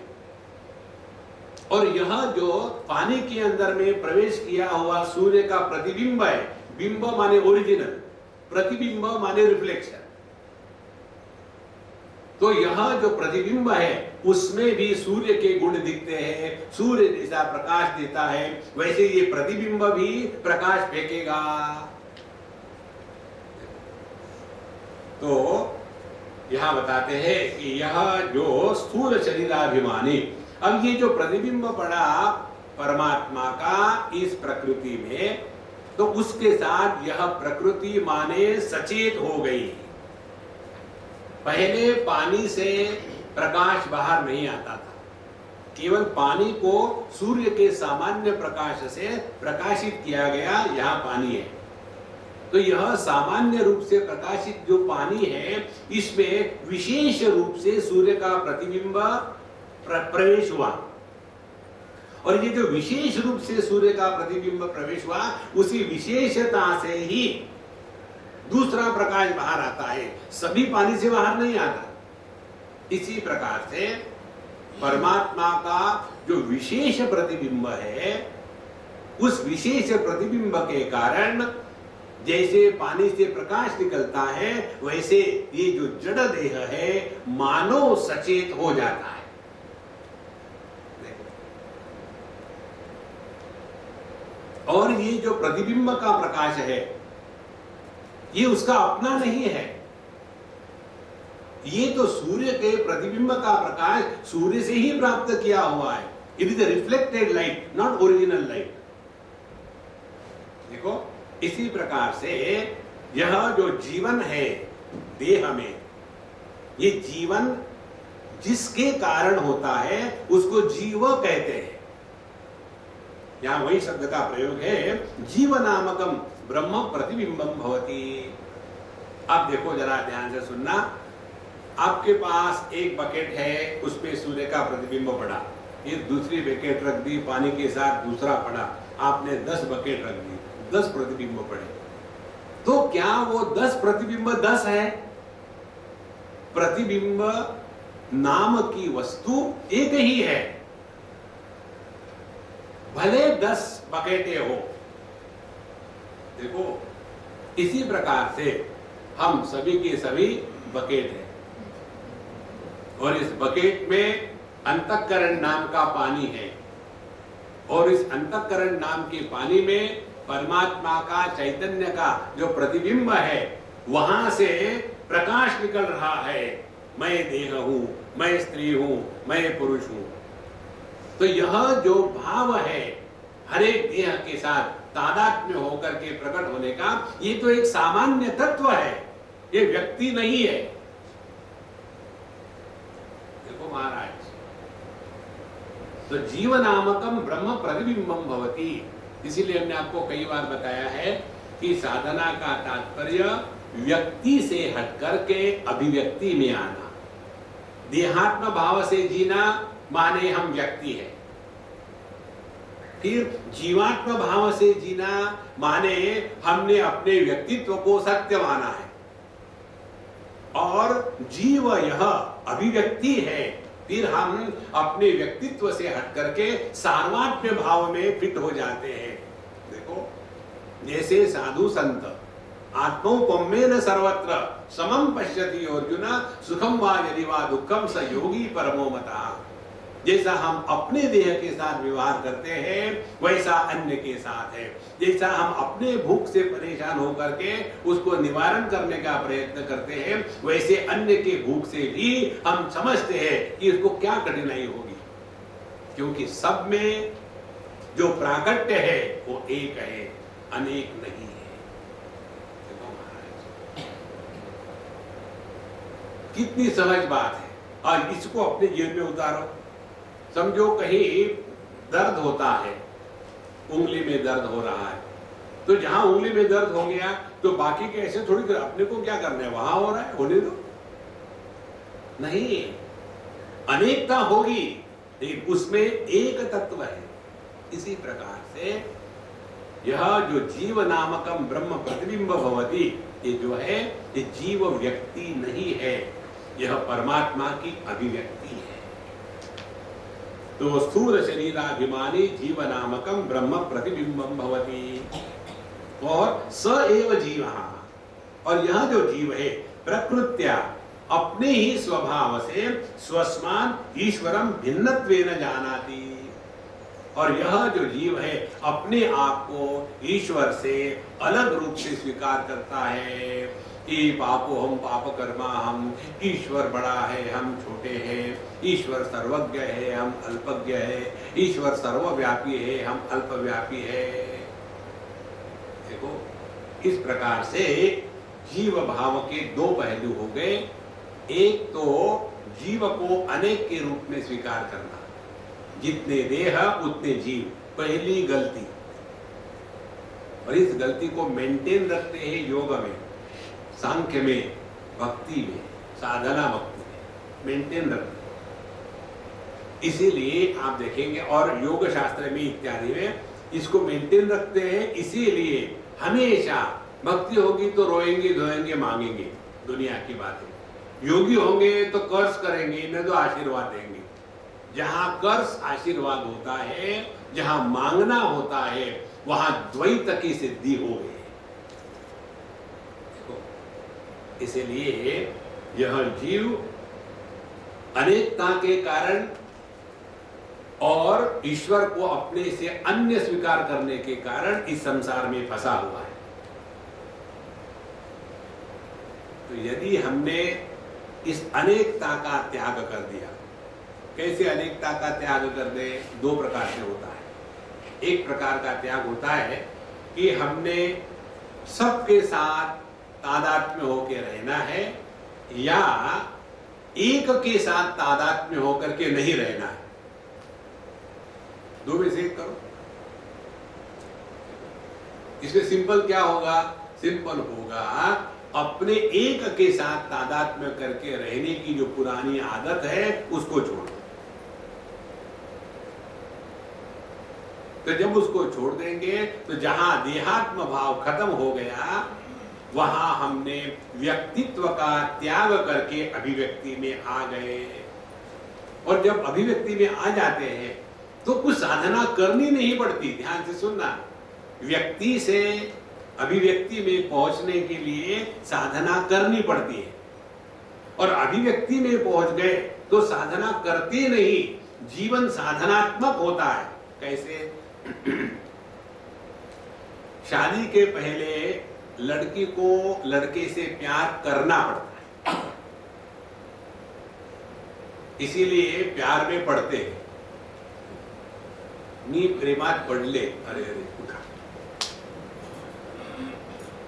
और यह जो पानी के अंदर में प्रवेश किया हुआ सूर्य का प्रतिबिंब है, बिंब माने ओरिजिनल, प्रतिबिंब माने रिफ्लेक्शन, तो यह जो प्रतिबिंब है उसमें भी सूर्य के गुण दिखते हैं। सूर्य जैसा प्रकाश देता है वैसे ये प्रतिबिंब भी प्रकाश फेंकेगा। तो यहां बताते हैं कि यह जो स्थूल शरीराभिमानी, अब ये जो प्रतिबिंब पड़ा परमात्मा का इस प्रकृति में, तो उसके साथ यह प्रकृति माने सचेत हो गई। पहले पानी से प्रकाश बाहर नहीं आता था, केवल पानी को सूर्य के सामान्य प्रकाश से प्रकाशित किया गया, यहाँ पानी है। तो यह सामान्य रूप से प्रकाशित जो पानी है इसमें विशेष रूप से सूर्य का प्रतिबिंब प्रवेश हुआ, और ये जो विशेष रूप से सूर्य का प्रतिबिंब प्रवेश हुआ उसी विशेषता से ही दूसरा प्रकाश बाहर आता है, सभी पानी से बाहर नहीं आता। इसी प्रकार से परमात्मा का जो विशेष प्रतिबिंब है उस विशेष प्रतिबिंब के कारण जैसे पानी से प्रकाश निकलता है वैसे ये जो जड़ देह है मानो सचेत हो जाता है। और ये जो प्रतिबिंब का प्रकाश है ये उसका अपना नहीं है, ये तो सूर्य के प्रतिबिंब का प्रकाश सूर्य से ही प्राप्त किया हुआ है। It is a reflected light, not original light. देखो, इसी प्रकार से यह जो जीवन है देह में, ये जीवन जिसके कारण होता है उसको जीव कहते हैं। यहां वही शब्द का प्रयोग है, जीव नामकम ब्रह्म प्रतिबिंबम भवति। अब देखो जरा ध्यान से सुनना, आपके पास एक बकेट है, उसमें सूर्य का प्रतिबिंब पड़ा, फिर दूसरी बकेट रख दी, पानी के साथ दूसरा पड़ा, आपने 10 बकेट रख दी, 10 प्रतिबिंब पड़े। तो क्या वो 10 प्रतिबिंब 10 है? प्रतिबिंब नाम की वस्तु एक ही है, भले 10 बकेटें हो। देखो, इसी प्रकार से हम सभी के सभी बकेट हैं, और इस बकेट में अंतःकरण नाम का पानी है, और इस अंतःकरण नाम के पानी में परमात्मा का, चैतन्य का जो प्रतिबिंब है, वहां से प्रकाश निकल रहा है। मैं देह हूं, मैं स्त्री हूं, मैं पुरुष हूं। तो यह जो भाव है हर एक देह के साथ तादात्म्य होकर के प्रकट होने का, ये तो एक सामान्य तत्व है, ये व्यक्ति नहीं है। देखो महाराज, तो जीवनामकम ब्रह्म प्रतिबिंबम भवति। इसीलिए हमने आपको कई बार बताया है कि साधना का तात्पर्य व्यक्ति से हट करके अभिव्यक्ति में आना। देहात्म भाव से जीना माने हम व्यक्ति हैं, फिर जीवात्म भाव से जीना माने हमने अपने व्यक्तित्व को सत्य माना है, और जीव यह अभिव्यक्ति है, फिर हम अपने व्यक्तित्व से हट करके सार्वत्म्य भाव में फिट हो जाते हैं। देखो, जैसे साधु संत आत्मौपम्येन सर्वत्र समं पश्यति अर्जुन सुखम वा यदि वा दुखम स योगी परमो मतः। जैसा हम अपने देह के साथ व्यवहार करते हैं वैसा अन्य के साथ है। जैसा हम अपने भूख से परेशान होकर के उसको निवारण करने का प्रयत्न करते हैं, वैसे अन्य के भूख से भी हम समझते हैं कि इसको क्या कठिनाई होगी, क्योंकि सब में जो प्राकट्य है वो एक है, अनेक नहीं है। देखो महाराज, कितनी सहज बात है, और इसको अपने जीवन में उतारो। समझो कहीं दर्द होता है, उंगली में दर्द हो रहा है, तो जहां उंगली में दर्द हो गया तो बाकी के ऐसे थोड़ी कर, अपने को क्या करना है, वहां हो रहा है होने दो। नहीं, अनेकता होगी लेकिन उसमें एक तत्व है। इसी प्रकार से यह जो जीव नामकम ब्रह्म प्रतिबिंब भवति, ये जो है ये जीव व्यक्ति नहीं है, यह परमात्मा की अभिव्यक्ति है। तो स्थूल शरीराभिमानी जीव नामकम ब्रह्म प्रतिबिंबम भवति, और स एव जीवः, और यह जो जीव है प्रकृत्या अपने ही स्वभाव से स्वस्मान ईश्वरम भिन्नत्वेन जानाति, और यह जो जीव है अपने आप को ईश्वर से अलग रूप से स्वीकार करता है कि पापो हम पाप कर्मा हम, ईश्वर बड़ा है हम छोटे हैं, ईश्वर सर्वज्ञ है हम अल्पज्ञ है, ईश्वर सर्वव्यापी है हम अल्पव्यापी है। देखो, इस प्रकार से जीव भाव के दो पहलू हो गए। एक तो जीव को अनेक के रूप में स्वीकार करना, जितने देह उतने जीव, पहली गलती। और इस गलती को मेंटेन रखते हैं योग में, सांख्य में, भक्ति में, साधना भक्ति में मेंटेन रखते। इसीलिए आप देखेंगे, और योग शास्त्र में इत्यादि में इसको मेंटेन रखते हैं। इसीलिए हमेशा भक्ति होगी तो रोएंगे धोएंगे मांगेंगे, दुनिया की बातें। योगी होंगे तो कर्ज करेंगे, न तो आशीर्वाद देंगे। जहां कर्ज आशीर्वाद होता है, जहां मांगना होता है, वहां द्वैत की सिद्धि हो गई। इसलिए यह जीव अनेकता के कारण और ईश्वर को अपने से अन्य स्वीकार करने के कारण इस संसार में फंसा हुआ है। तो यदि हमने इस अनेकता का त्याग कर दिया, कैसे अनेकता का त्याग कर दे? दो प्रकार से होता है। एक प्रकार का त्याग होता है कि हमने सबके साथ तादात्म्य होकर रहना है, या एक के साथ तादात्म्य होकर के नहीं रहना है। दो में से एक करो। इसमें सिंपल क्या होगा? सिंपल होगा अपने एक के साथ तादात्म्य करके रहने की जो पुरानी आदत है उसको छोड़ दो। तो जब उसको छोड़ देंगे तो जहां देहात्म भाव खत्म हो गया, वहां हमने व्यक्तित्व का त्याग करके अभिव्यक्ति में आ गए। और जब अभिव्यक्ति में आ जाते हैं तो कुछ साधना करनी नहीं पड़ती। ध्यान से सुनना, व्यक्ति से अभिव्यक्ति में पहुंचने के लिए साधना करनी पड़ती है, और अभिव्यक्ति में पहुंच गए तो साधना करते नहीं, जीवन साधनात्मक होता है। कैसे? शादी के पहले लड़की को लड़के से प्यार करना पड़ता है, इसीलिए प्यार में पड़ते हैं। नी प्रेमात पडले, अरे अरे उठा,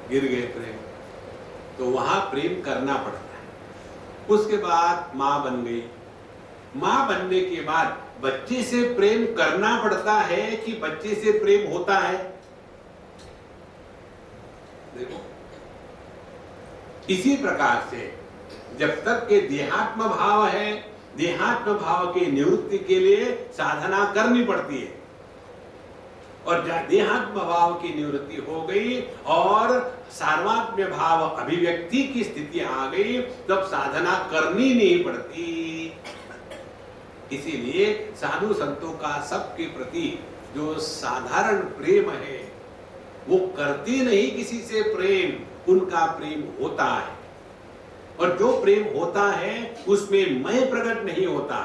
गिर गए प्रेम, तो वहां प्रेम करना पड़ता है। उसके बाद मां बन गई। मां बनने के बाद बच्चे से प्रेम करना पड़ता है कि बच्चे से प्रेम होता है? देखो, इसी प्रकार से जब तक के देहात्म भाव है, देहात्म भाव की निवृत्ति के लिए साधना करनी पड़ती है। और देहात्म भाव की निवृत्ति हो गई और सार्वात्म्य भाव अभिव्यक्ति की स्थिति आ गई, तब साधना करनी नहीं पड़ती। इसीलिए साधु संतों का सबके प्रति जो साधारण प्रेम है, वो करते नहीं किसी से प्रेम, उनका प्रेम होता है। और जो प्रेम होता है उसमें मैं प्रकट नहीं होता,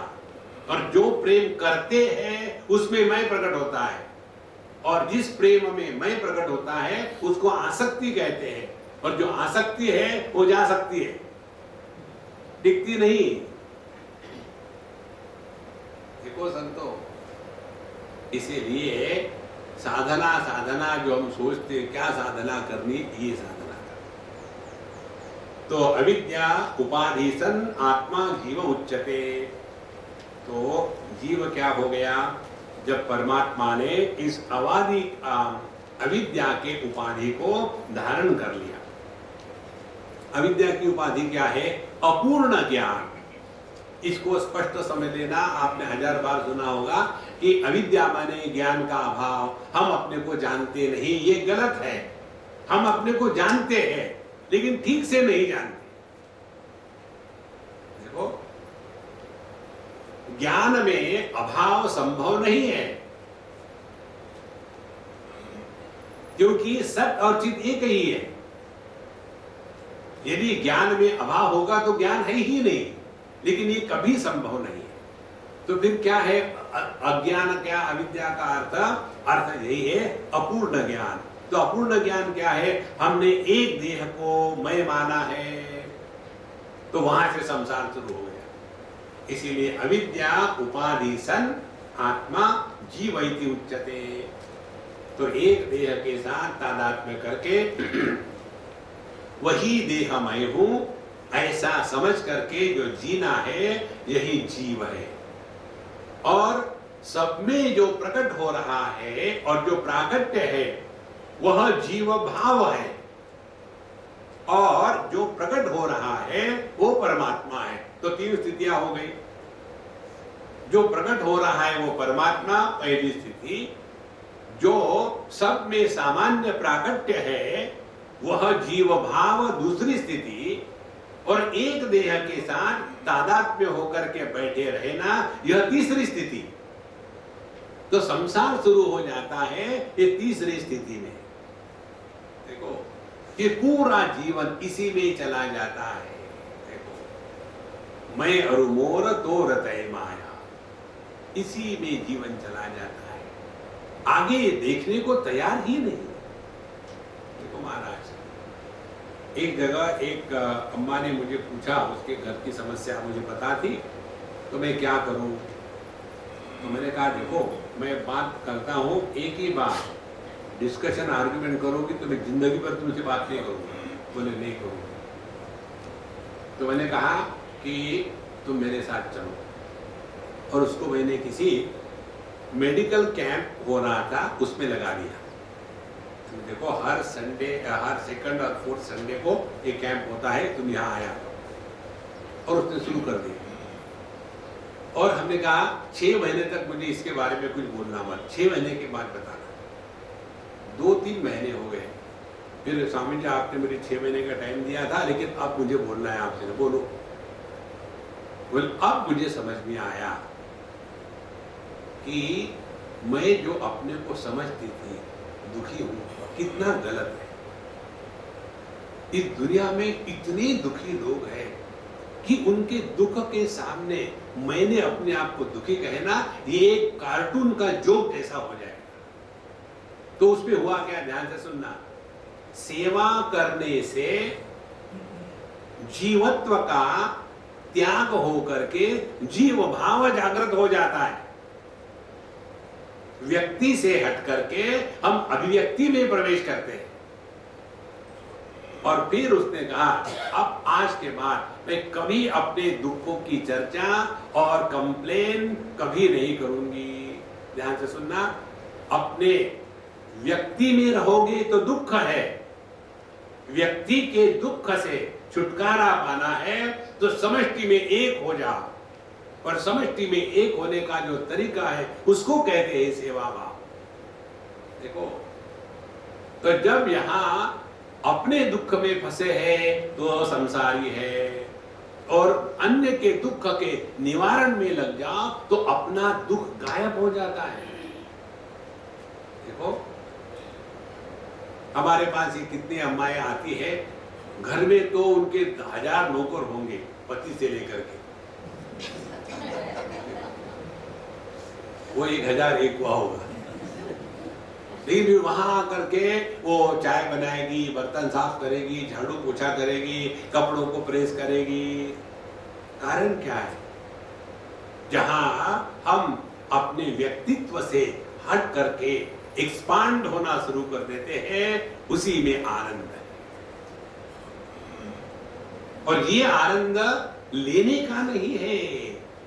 और जो प्रेम करते हैं उसमें मैं प्रकट होता है। और जिस प्रेम में मैं प्रकट होता है उसको आसक्ति कहते हैं, और जो आसक्ति है वो जा सकती है, टिकती नहीं। देखो संतो, इसीलिए साधना साधना जो हम सोचते क्या साधना करनी, ये साधना करनी। तो अविद्या उपाधि सन आत्मा जीव उच्चते। तो जीव क्या हो गया? जब परमात्मा ने इस अविद्या के उपाधि को धारण कर लिया। अविद्या की उपाधि क्या है? अपूर्ण ज्ञान। इसको स्पष्ट समझ लेना। आपने 1000 बार सुना होगा कि अविद्या माने ज्ञान का अभाव, हम अपने को जानते नहीं। ये गलत है। हम अपने को जानते हैं लेकिन ठीक से नहीं जानते। देखो, ज्ञान में अभाव संभव नहीं है, क्योंकि सत और चित एक ही है। यदि ज्ञान में अभाव होगा तो ज्ञान है ही नहीं, लेकिन ये कभी संभव नहीं है। तो फिर क्या है अज्ञान? क्या अविद्या का अर्थ यही है, अपूर्ण ज्ञान। तो अपूर्ण ज्ञान क्या है? हमने एक देह को मैं माना है, तो वहां से संसार शुरू हो गया। इसीलिए अविद्या उपाधि सन आत्मा जीवैति उच्चते। तो एक देह के साथ तादात्म्य करके वही देह मैं हूं, ऐसा समझ करके जो जीना है यही जीव है। और सब में जो प्रकट हो रहा है और जो प्राकट्य है वह जीव भाव है, और जो प्रकट हो रहा है वो परमात्मा है। तो 3 स्थितियां हो गई। जो प्रकट हो रहा है वो परमात्मा, पहली स्थिति। जो सब में सामान्य प्राकट्य है वह जीव भाव, दूसरी स्थिति। और एक देह के साथ तादात्म्य होकर के बैठे रहना, यह तीसरी स्थिति। तो संसार शुरू हो जाता है ये तीसरी स्थिति में। देखो, ये पूरा जीवन इसी में चला जाता है। देखो, मैं और मोर तो रतय माया, इसी में जीवन चला जाता है, आगे देखने को तैयार ही नहीं। देखो महाराज, एक जगह एक अम्मा ने मुझे पूछा, उसके घर की समस्या मुझे पता थी, तो मैं क्या करूं? तो मैंने कहा देखो, मैं बात करता हूं, एक ही बात, डिस्कशन आर्ग्यूमेंट करोगी तो मैं जिंदगी भर तुमसे बात नहीं करूंगा। बोले नहीं करूंगा। तो मैंने कहा कि तुम मेरे साथ चलो, और उसको मैंने किसी मेडिकल कैंप हो रहा था उसमें लगा दिया। तो देखो, हर संडे, हर सेकंड और फोर्थ संडे को एक कैंप होता है, तुम यहाँ आया। और उसने शुरू कर दिया, और हमने कहा 6 महीने तक मुझे इसके बारे में कुछ बोलना मत, 6 महीने के बाद बताना। 2-3 महीने हो गए, फिर स्वामी जी आपने मुझे 6 महीने का टाइम दिया था, लेकिन अब मुझे बोलना है आपसे। बोलो। बोल, अब मुझे समझ में आया कि मैं जो अपने को समझती थी दुखी हूं, कितना गलत है। इस दुनिया में इतने दुखी लोग हैं कि उनके दुख के सामने मैंने अपने आप को दुखी कहना, ये एक कार्टून का जोक जैसा हो जाएगा। तो उसमें हुआ क्या, ध्यान से सुनना। सेवा करने से जीवत्व का त्याग होकर के जीव भाव जागृत हो जाता है। व्यक्ति से हट करके हम अभिव्यक्ति में प्रवेश करते हैं। और फिर उसने कहा, अब आज के बाद मैं कभी अपने दुखों की चर्चा और कंप्लेन कभी नहीं करूंगी। ध्यान से सुनना, अपने व्यक्ति में रहोगे तो दुख है, व्यक्ति के दुख से छुटकारा पाना है तो समष्टि में एक हो जाओ। पर समष्टि में एक होने का जो तरीका है उसको कहते हैं सेवा भाव। देखो, तो जब यहां अपने दुख में फंसे हैं तो संसारी है, और अन्य के दुख के निवारण में लग जाओ तो अपना दुख गायब हो जाता है। देखो, हमारे पास ये कितनी अम्माएं आती है, घर में तो उनके 1000 नौकर होंगे, पति से लेकर के, वो 1001 हुआ होगा, लेकिन वहां आकर के वो चाय बनाएगी, बर्तन साफ करेगी, झाड़ू पोछा करेगी, कपड़ों को प्रेस करेगी। कारण क्या है? जहां हम अपने व्यक्तित्व से हट करके एक्सपांड होना शुरू कर देते हैं, उसी में आनंद है। और ये आनंद लेने का नहीं है,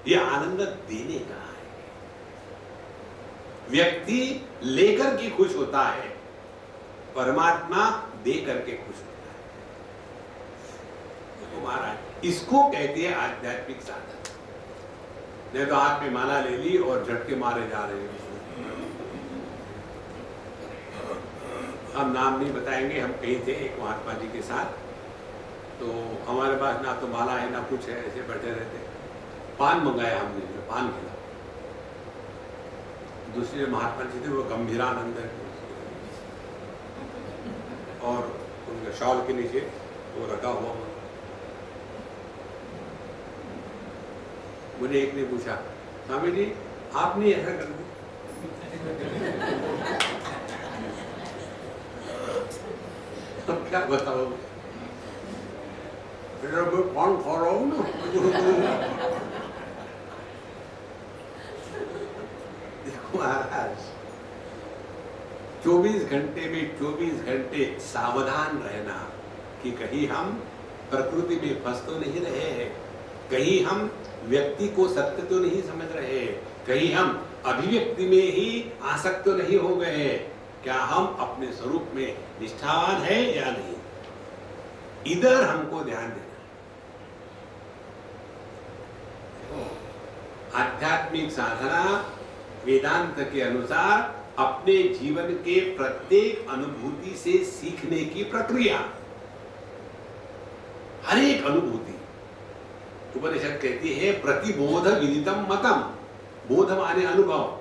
ये आनंद देने का है। व्यक्ति लेकर के खुश होता है, परमात्मा दे करके खुश होता है। तो महाराज, इसको कहते हैं आध्यात्मिक साधन। नहीं तो हाथ में माला ले ली और झटके मारे जा रहे हैं। हम नाम नहीं बताएंगे, हम कहीं थे एक महात्मा जी के साथ, तो हमारे पास ना तो माला है ना कुछ है, ऐसे बैठे रहते। पान मंगाया हमने, पान खिला। दूसरे महात्मा जी थे, वो गंभीरानंद और उनके शॉल के नीचे वो रखा हुआ। मुझे एक ने पूछा, स्वामी जी आपने ऐसा कर दिया? तो क्या बताओ, कौन खा रहा हूं ना। देखो महाराज, 24 घंटे में 24 घंटे सावधान रहना कि कहीं हम प्रकृति में फंस तो नहीं रहे हैं, कहीं हम व्यक्ति को सत्य तो नहीं समझ रहे, कहीं हम अभिव्यक्ति में ही आसक्त तो नहीं हो गए। क्या हम अपने स्वरूप में निष्ठावान है या नहीं, इधर हमको ध्यान देना। आध्यात्मिक साधना वेदांत के अनुसार अपने जीवन के प्रत्येक अनुभूति से सीखने की प्रक्रिया। हर एक अनुभूति, उपनिषद कहती है प्रतिबोध विदितम मतम, बोध माने अनुभव।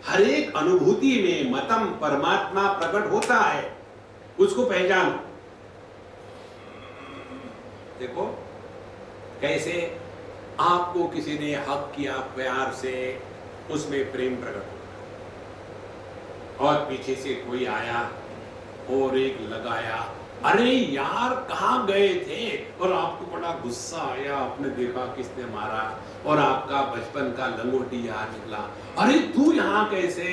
हर एक अनुभूति में मतम परमात्मा प्रकट होता है, उसको पहचानो। देखो कैसे आपको किसी ने हक किया प्यार से, उसमें प्रेम प्रकट होगा। और पीछे से कोई आया और एक लगाया, अरे यार कहाँ गए थे, और आपको बड़ा गुस्सा आया, आपने देखा किसने मारा, और आपका बचपन का लंगोटी याद निकला, अरे तू यहाँ कैसे।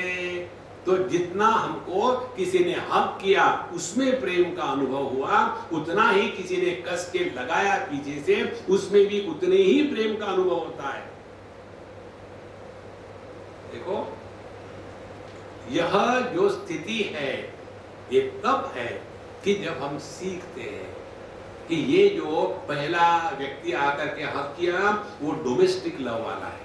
तो जितना हमको किसी ने हक किया उसमें प्रेम का अनुभव हुआ, उतना ही किसी ने कस के लगाया पीछे से, उसमें भी उतने ही प्रेम का अनुभव होता है। देखो, यह जो स्थिति है ये तब है कि जब हम सीखते हैं कि ये जो पहला व्यक्ति आकर के हक किया वो डोमेस्टिक लव वाला है,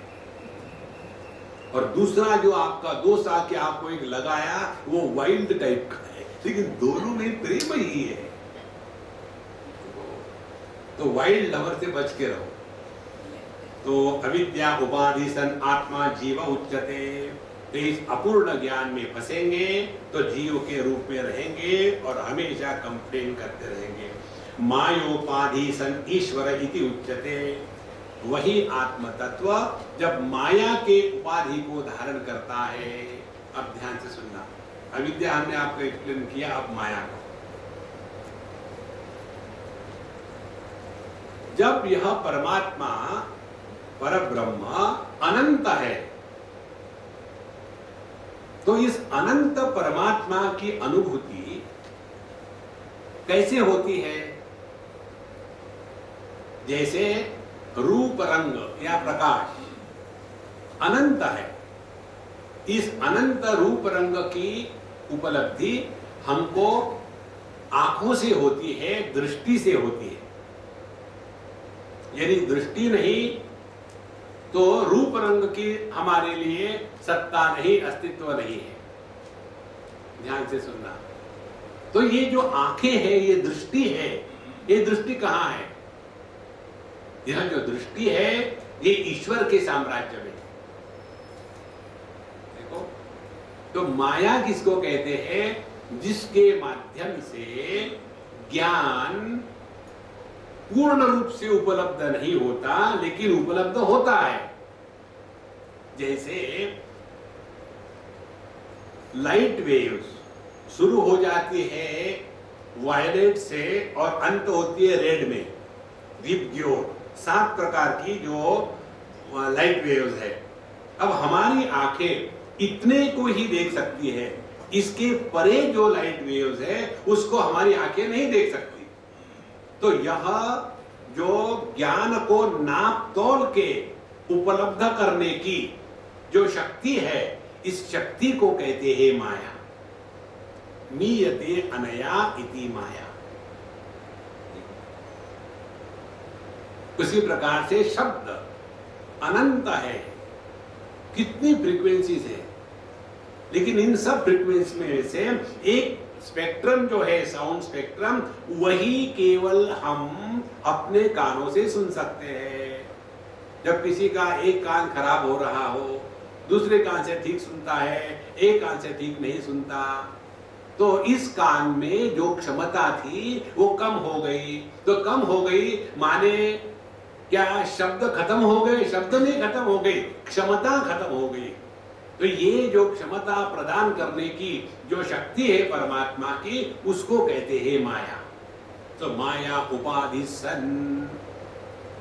और दूसरा जो आपका दोस्त आके आपको एक लगाया वो वाइल्ड टाइप का है, लेकिन दोनों में प्रेम ही है। तो वाइल्ड लवर से बच के रहो। तो अविद्या उपाधि सन आत्मा जीव उच्चते, तो इस अपूर्ण ज्ञान में फंसेंगे तो जीव के रूप में रहेंगे और हमेशा कंप्लेन करते रहेंगे। मायोपाधि सन ईश्वर इति उच्चते, वही आत्म तत्व जब माया के उपाधि को धारण करता है। अब ध्यान से सुनना, अविद्या हमने आपको एक्सप्लेन किया, अब माया को। जब यह परमात्मा परब्रह्म अनंत है, तो इस अनंत परमात्मा की अनुभूति कैसे होती है? जैसे रूप रंग या प्रकाश अनंत है, इस अनंत रूप रंग की उपलब्धि हमको आंखों से होती है, दृष्टि से होती है। यदि दृष्टि नहीं तो रूप रंग की हमारे लिए सत्ता नहीं, अस्तित्व नहीं है। ध्यान से सुनना। तो ये जो आंखें हैं, ये दृष्टि है, ये दृष्टि कहां है? यह जो दृष्टि है ये ईश्वर के साम्राज्य में। देखो, तो माया किसको कहते हैं? जिसके माध्यम से ज्ञान पूर्ण रूप से उपलब्ध नहीं होता लेकिन उपलब्ध होता है। जैसे लाइट वेव्स शुरू हो जाती है वायलेट से और अंत होती है रेड में, विबग्योर, 7 प्रकार की जो लाइट वेव्स है। अब हमारी आंखें इतने को ही देख सकती है, इसके परे जो लाइट वेव्स है उसको हमारी आंखें नहीं देख सकती। तो यह जो ज्ञान को नाप तोल के उपलब्ध करने की जो शक्ति है, इस शक्ति को कहते हैं माया। मीयते अनया इति माया। उसी प्रकार से शब्द अनंत है, कितनी फ्रीक्वेंसीज है, लेकिन इन सब फ्रीक्वेंसी में से एक स्पेक्ट्रम जो है, साउंड स्पेक्ट्रम, वही केवल हम अपने कानों से सुन सकते हैं। जब किसी का एक कान खराब हो रहा हो, दूसरे कान से ठीक सुनता है, एक कान से ठीक नहीं सुनता, तो इस कान में जो क्षमता थी वो कम हो गई। तो कम हो गई माने क्या? शब्द खत्म हो गए? शब्द नहीं खत्म हो गई, क्षमता खत्म हो गई। तो ये जो क्षमता प्रदान करने की जो शक्ति है परमात्मा की, उसको कहते हैं माया। तो माया उपाधि सन,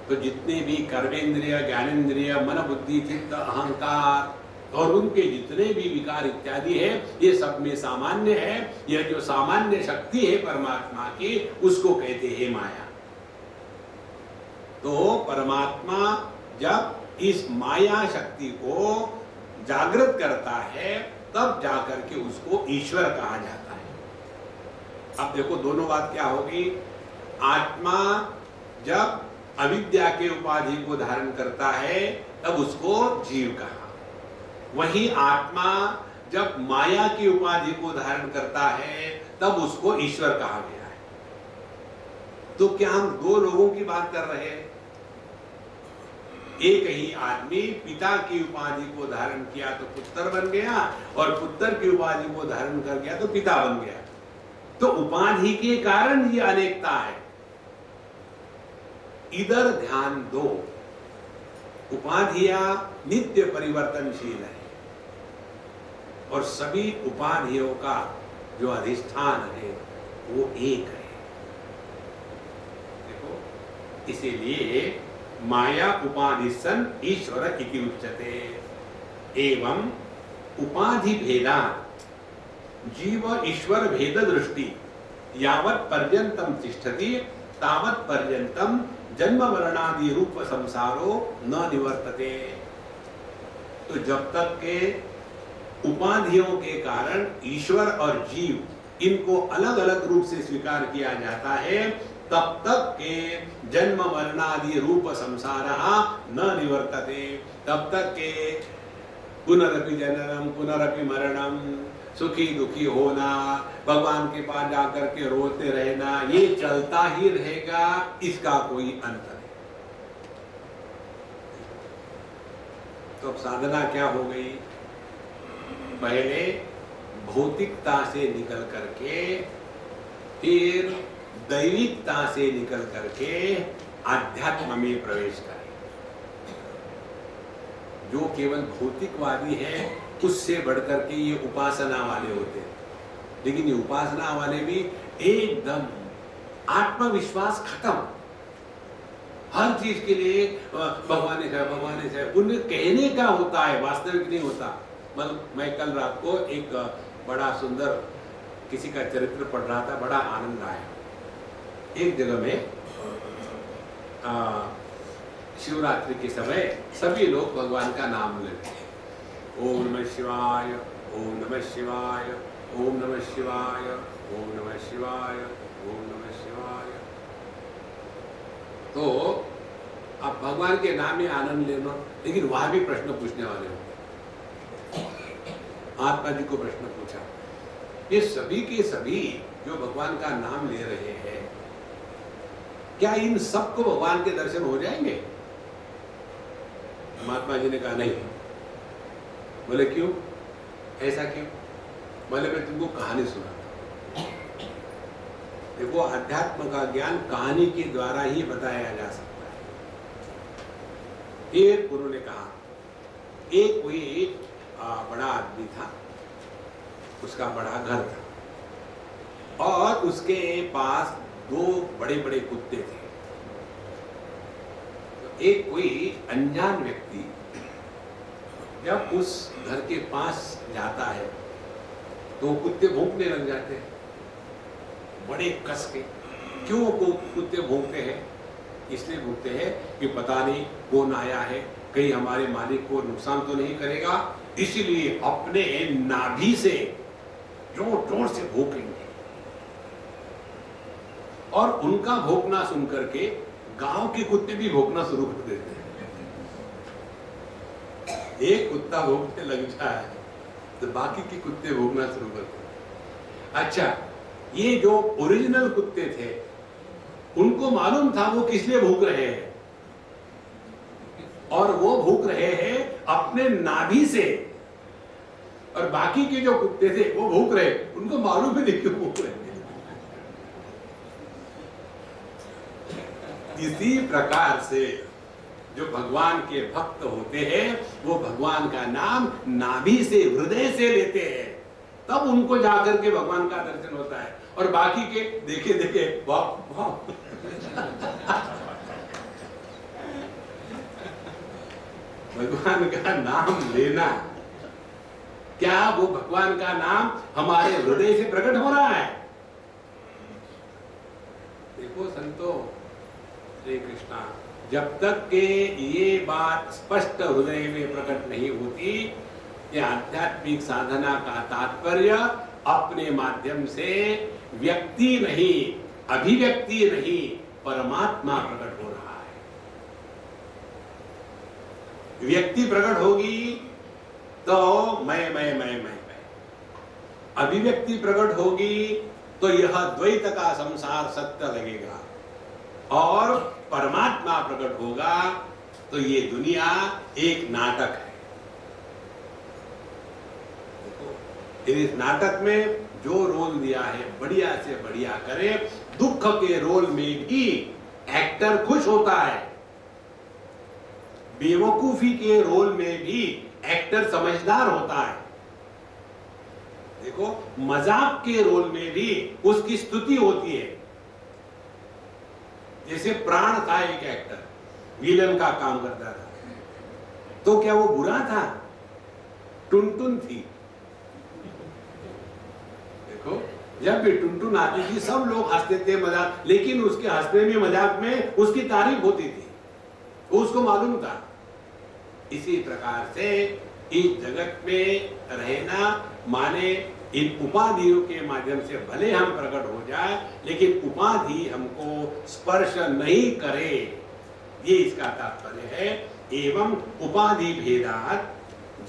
तो जितने भी कर्मेंद्रिय, ज्ञानेंद्रिय, मन, बुद्धि, चित्त, अहंकार और उनके जितने भी विकार इत्यादि है, ये सब में सामान्य है। यह जो सामान्य शक्ति है परमात्मा की, उसको कहते हैं माया। तो परमात्मा जब इस माया शक्ति को जागृत करता है तब जाकर के उसको ईश्वर कहा जाता है। अब देखो दोनों बात क्या होगी। आत्मा जब अविद्या के उपाधि को धारण करता है तब उसको जीव कहा, वही आत्मा जब माया की उपाधि को धारण करता है तब उसको ईश्वर कहा गया है। तो क्या हम दो लोगों की बात कर रहे हैं? एक ही आदमी पिता की उपाधि को धारण किया तो पुत्र बन गया, और पुत्र की उपाधि को धारण कर गया तो पिता बन गया। तो उपाधि के कारण ये अनेकता है। इधर ध्यान दो, उपाधियां नित्य परिवर्तनशील है। और सभी उपाधियों का जो अधिष्ठान है वो एक है। देखो, इसीलिए माया उपाधि सन ईश्वर इति उच्यते। एवं उपाधि भेदा जीव ईश्वर भेद दृष्टि यावत् पर्यंतम तिष्ठति तावत् पर्यंतम जन्म मरणादि रूप संसारो न निवर्तते। तो जब तक के उपाधियों के कारण ईश्वर और जीव इनको अलग अलग रूप से स्वीकार किया जाता है, तब तक के जन्म मरणादि रूप संसारः न निवर्तते। तब तक के पुनरपि जननम पुनरपि मरणम, सुखी दुखी होना, भगवान के पास जाकर के रोते रहना, ये चलता ही रहेगा, इसका कोई अंत नहीं। तो अब साधना क्या हो गई? पहले भौतिकता से निकल करके, फिर दैविकता से निकल करके आध्यात्म में प्रवेश करें। जो केवल भौतिकवादी है उससे बढ़कर के ये उपासना वाले होते हैं, लेकिन ये उपासना वाले भी एकदम आत्मविश्वास खत्म, हर चीज के लिए भगवान है उन्हें कहने का होता है, वास्तविक नहीं होता। मैं कल रात को एक बड़ा सुंदर किसी का चरित्र पढ़ रहा था, बड़ा आनंद आया। एक जगह में शिवरात्रि के समय सभी लोग भगवान का नाम लेते हैं, ओम नमः शिवाय, ओम नमः शिवाय, ओम नमः शिवाय, ओम नमः शिवाय, ओम नमः शिवाय। तो आप भगवान के नाम में आनंद लेना, लेकिन वहां भी प्रश्न पूछने वाले होंगे। महात्मा जी को प्रश्न पूछा, ये सभी के सभी जो भगवान का नाम ले रहे हैं, क्या इन सबको भगवान के दर्शन हो जाएंगे? महात्मा जी ने कहा नहीं। बोले क्यों? ऐसा क्यों? बोले मैं तुमको कहानी सुनाता हूं। देखो, अध्यात्म का ज्ञान कहानी के द्वारा ही बताया जा सकता है। एक गुरु ने कहा, एक कोई बड़ा आदमी था, उसका बड़ा घर था और उसके पास दो बड़े बड़े कुत्ते थे। एक कोई अनजान व्यक्ति जब उस घर के पास जाता है तो कुत्ते भौंकने लग जाते हैं, बड़े कस के। क्यों कुत्ते भौंकते हैं? इसलिए भौंकते हैं कि पता नहीं कौन आया है, कहीं हमारे मालिक को नुकसान तो नहीं करेगा, इसीलिए अपने नाभि से जोर जोर से भौंकेंगे। और उनका भौंकना सुनकर के गांव के कुत्ते भी भौंकना शुरू कर देते हैं। एक कुत्ता भौंकने लग जाए तो बाकी के कुत्ते भौंकना शुरू करते हैं। अच्छा, ये जो ओरिजिनल कुत्ते थे उनको मालूम था वो किस लिए भौंक रहे हैं, और वो भौंक रहे हैं अपने नाभि से, और बाकी के जो कुत्ते थे वो भौंक रहे, उनको मालूम ही नहीं क्यों भौंक रहे। इसी प्रकार से जो भगवान के भक्त होते हैं वो भगवान का नाम नाभि से, हृदय से लेते हैं, तब उनको जाकर के भगवान का दर्शन होता है। और बाकी के देखे देखे वाह वाह भगवान का नाम लेना, क्या वो भगवान का नाम हमारे हृदय से प्रकट हो रहा है? देखो संतो, श्री कृष्णा, जब तक के ये बात स्पष्ट हृदय में प्रकट नहीं होती कि आध्यात्मिक साधना का तात्पर्य अपने माध्यम से व्यक्ति नहीं, अभिव्यक्ति नहीं, परमात्मा प्रकट हो रहा है। व्यक्ति प्रकट होगी तो मैं, अभिव्यक्ति प्रकट होगी तो यह द्वैत का संसार सत्य लगेगा, और परमात्मा प्रकट होगा तो ये दुनिया एक नाटक है। इस नाटक में जो रोल दिया है बढ़िया से बढ़िया करे। दुख के रोल में भी एक्टर खुश होता है, बेवकूफी के रोल में भी एक्टर समझदार होता है। देखो, मजाक के रोल में भी उसकी स्तुति होती है। जैसे प्राण था एक एक्टर, विलन का काम करता था, तो क्या वो बुरा था? टुनटुन थी। देखो, जब भी टुनटुन आती थी सब लोग हंसते थे, मजाक, लेकिन उसके हंसने में, मजाक में उसकी तारीफ होती थी, वो उसको मालूम था। इसी प्रकार से इस जगत में रहना माने इन उपाधियों के माध्यम से भले हम प्रकट हो जाए, लेकिन उपाधि हमको स्पर्श नहीं करे, ये इसका तात्पर्य है। एवं उपाधि भेदात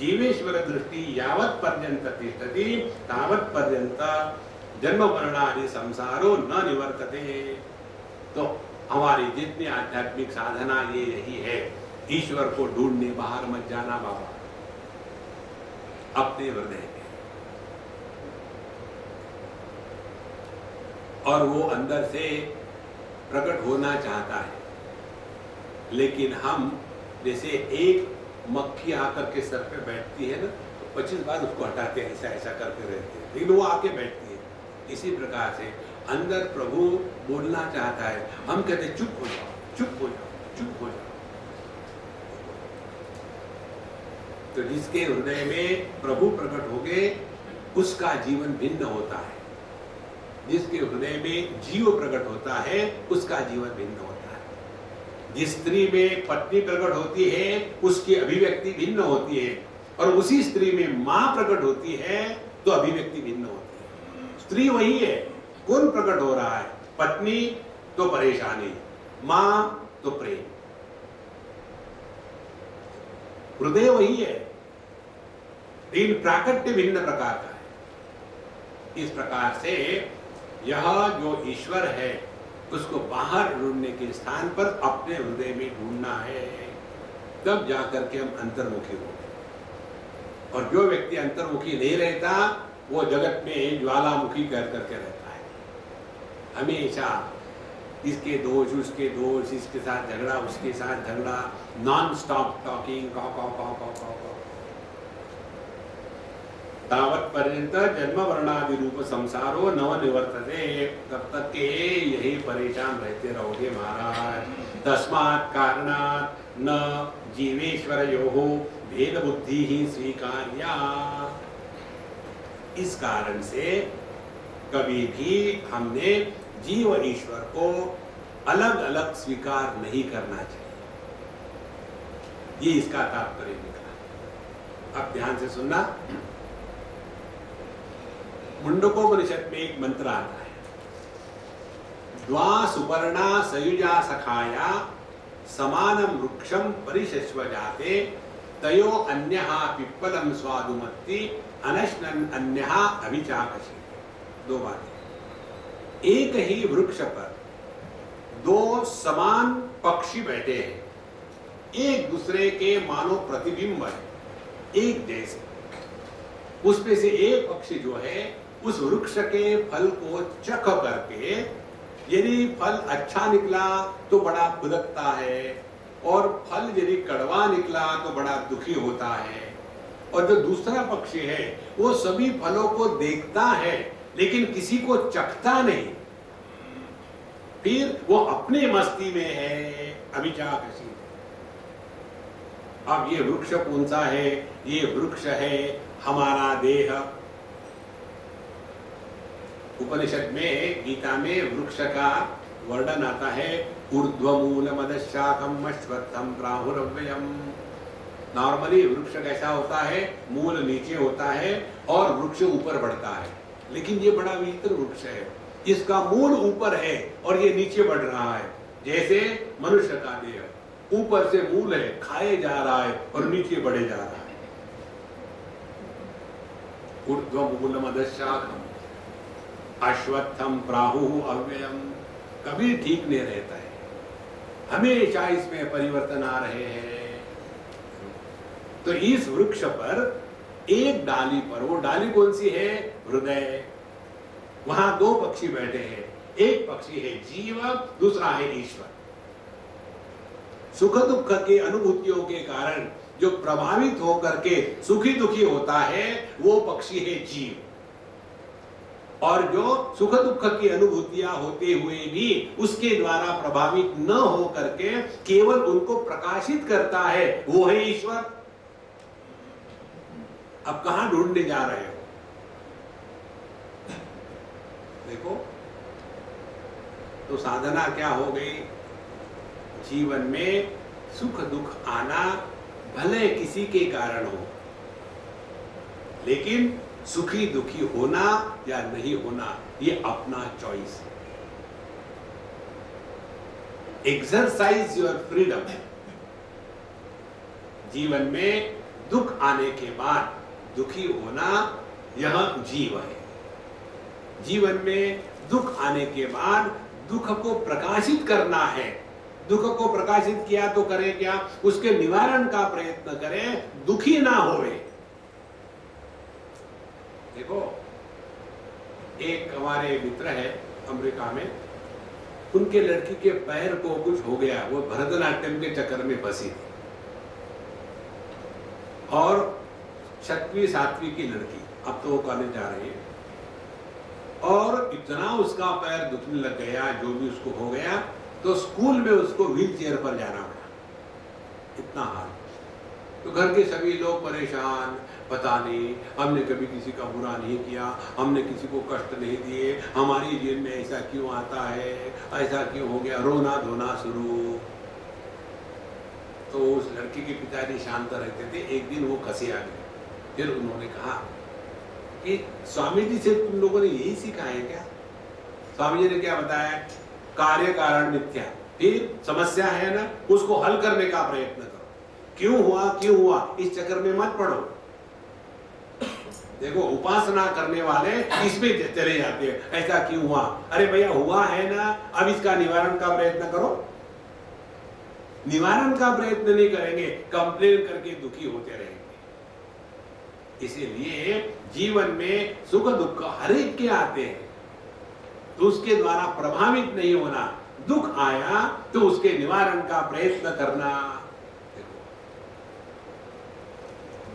जीवेश्वर दृष्टि यावत पर्यंत तिष्ठति तावत पर्यंत जन्म वर्णादि संसारो न निवर्तते। तो हमारी जितनी आध्यात्मिक साधना ये यही है, ईश्वर को ढूंढने बाहर मत जाना बाबा, अपने हृदय में, और वो अंदर से प्रकट होना चाहता है। लेकिन हम जैसे एक मक्खी आकर के सर पे बैठती है ना, तो 25 बार उसको हटाते हैं, ऐसा ऐसा करते रहते हैं, लेकिन वो आके बैठती है। इसी प्रकार से अंदर प्रभु बोलना चाहता है, हम कहते हैं चुप हो जाओ, चुप हो जाओ, चुप हो जाओ। तो जिसके हृदय में प्रभु प्रकट हो गए उसका जीवन भिन्न होता है, जिसके हृदय में जीव प्रकट होता है उसका जीवन भिन्न होता है। जिस स्त्री में पत्नी प्रकट होती है उसकी अभिव्यक्ति भिन्न होती है, और उसी स्त्री में मां प्रकट होती है तो अभिव्यक्ति भिन्न होती है। स्त्री वही है, कौन प्रकट हो रहा है? पत्नी तो परेशानी, मां तो प्रेम, हृदय वही है, लेकिन प्राकट्य भिन्न प्रकार का है। इस प्रकार से यह जो ईश्वर है उसको बाहर ढूंढने के स्थान पर अपने हृदय में ढूंढना है, तब जाकर के हम अंतर्मुखी होंगे। और जो व्यक्ति अंतर्मुखी नहीं रहता वो जगत में ज्वालामुखी कर करके रहता है, हमेशा इसके दोष, उसके दोष, इसके साथ झगड़ा, उसके साथ झगड़ा, नॉन स्टॉप टॉकिंग, कौ कौ कौ कौ कौ कौ। तावत पर्यंत जन्म वर्णादि रूप संसारो नव निवर्तते, तब तक के यही परेशान रहते रहोगे महाराज। तस्मात् कारणात् न जीवेश्वरयोः भेद बुद्धि ही स्वीकार्या। इस कारण से कभी भी हमने जीव ईश्वर को अलग अलग स्वीकार नहीं करना चाहिए, ये इसका तात्पर्य निकला। अब ध्यान से सुनना, मुंडकोपनिषद में एक मंत्र आता है, द्वा सुपर्णा सयुजा सखाया समानम वृक्षम परिशस्व जाते तयो अन्यहा पिप्पलम स्वादुमत्ति अनश्नन अन्यहा अभिचाकशी। दो बातें, एक ही वृक्ष पर दो समान पक्षी बैठे हैं, एक दूसरे के मानो प्रतिबिंब है, एक जैसे। उसमें से एक पक्षी जो है उस वृक्ष के फल को चख करके यदि फल अच्छा निकला तो बड़ा खुदकता है, और फल यदि कड़वा निकला तो बड़ा दुखी होता है। और जो दूसरा पक्षी है वो सभी फलों को देखता है लेकिन किसी को चखता नहीं, फिर वो अपने मस्ती में है, अभिचाकशी। अब ये वृक्ष कौन सा है? ये वृक्ष है हमारा देह। उपनिषद में, गीता में वृक्ष का वर्णन आता है, ऊर्ध्वमूलमदशाखम अश्वत्थम प्राहुरव्ययम। नॉर्मली वृक्ष कैसा होता है? मूल नीचे होता है और वृक्ष ऊपर बढ़ता है, लेकिन ये बड़ा विचित्र वृक्ष है, इसका मूल ऊपर है और ये नीचे बढ़ रहा है। जैसे मनुष्य का देह ऊपर से मूल है, खाए जा रहा है और नीचे बढ़े जा रहा है। ऊर्ध्वमूलमदशाखम अश्वत्थम प्राहुः अव्ययम, कभी ठीक नहीं रहता है, हमेशा इसमें परिवर्तन आ रहे हैं। तो इस वृक्ष पर एक डाली पर, वो डाली कौन सी है? हृदय। वहां दो पक्षी बैठे हैं, एक पक्षी है जीव, दूसरा है ईश्वर। सुख दुख के अनुभूतियों के कारण जो प्रभावित होकर के सुखी दुखी होता है वो पक्षी है जीव, और जो सुख दुख की अनुभूतियां होते हुए भी उसके द्वारा प्रभावित न हो करके केवल उनको प्रकाशित करता है, वो है ईश्वर। अब कहां ढूंढने जा रहे हो? देखो, तो साधना क्या हो गई? जीवन में सुख दुख आना भले किसी के कारण हो, लेकिन सुखी दुखी होना या नहीं होना ये अपना चॉइस है। Exercise your freedom. जीवन में दुख आने के बाद दुखी होना यह जीव है। जीवन में दुख आने के बाद दुख को प्रकाशित करना है। दुख को प्रकाशित किया तो करें क्या? उसके निवारण का प्रयत्न करें, दुखी ना होवे। देखो, एक हमारे मित्र है अमेरिका में, उनके लड़की के पैर को कुछ हो गया, वो भरतनाट्यम के चक्कर में फंसी थी और 6वीं 7वीं की लड़की, अब तो वो कॉलेज जा रही है, और इतना उसका पैर दुखने लग गया, जो भी उसको हो गया, तो स्कूल में उसको व्हील चेयर पर जाना पड़ा, इतना हाल। तो घर के सभी लोग परेशान, पता नहीं, हमने कभी किसी का बुरा नहीं किया, हमने किसी को कष्ट नहीं दिए, हमारी जेल में ऐसा क्यों आता है, ऐसा क्यों हो गया, रोना धोना शुरू। तो उस लड़की के पिताजी शांत रहते थे। एक दिन वो खसे आ गए। फिर उन्होंने कहा कि स्वामी जी से तुम लोगों ने यही सीखा है क्या? स्वामी जी ने क्या बताया? कार्य कारण मिथ्या। फिर समस्या है ना, उसको हल करने का प्रयत्न करो। क्यों हुआ इस चक्कर में मत पड़ो। देखो, उपासना करने वाले इसमें चले जाते हैं, ऐसा क्यों हुआ? अरे भैया, हुआ है ना, अब इसका निवारण का प्रयत्न करो। निवारण का प्रयत्न नहीं करेंगे, कंप्लेन करके दुखी होते रहेंगे। इसीलिए जीवन में सुख दुख हर एक के आते हैं, तो उसके द्वारा प्रभावित नहीं होना। दुख आया तो उसके निवारण का प्रयत्न करना।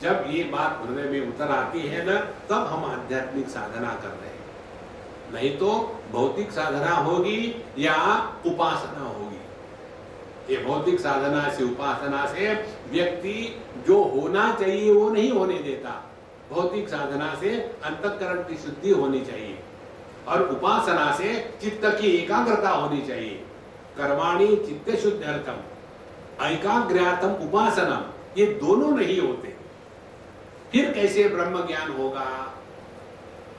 जब ये बात हृदय में उतर आती है ना, तब हम आध्यात्मिक साधना कर रहे हैं। नहीं तो भौतिक साधना होगी या उपासना होगी। ये भौतिक साधना से, उपासना से व्यक्ति जो होना चाहिए वो नहीं होने देता। भौतिक साधना से अंतःकरण की शुद्धि होनी चाहिए और उपासना से चित्त की एकाग्रता होनी चाहिए। कर्माणि चित्त शुद्ध्यर्थम एकाग्र्यार्थम उपासना, ये दोनों नहीं होते, फिर कैसे ब्रह्म ज्ञान होगा?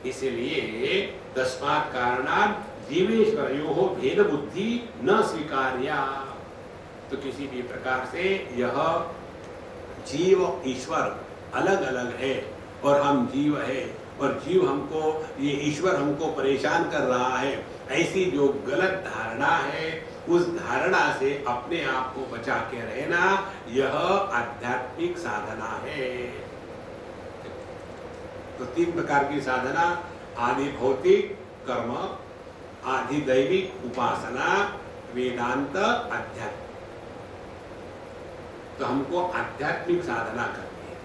इसलिए तस्मात् कारणात् जीवेश्वरयोः भेद बुद्धि न स्वीकार्या। तो किसी भी प्रकार से यह जीव ईश्वर अलग अलग है और हम जीव है, और जीव हमको, ये ईश्वर हमको परेशान कर रहा है, ऐसी जो गलत धारणा है, उस धारणा से अपने आप को बचा के रहना, यह आध्यात्मिक साधना है। तो 3 प्रकार की साधना: आदि भौतिक कर्म, आदि दैविक उपासना, वेदांत आध्यात्मिक। तो हमको आध्यात्मिक साधना करनी है।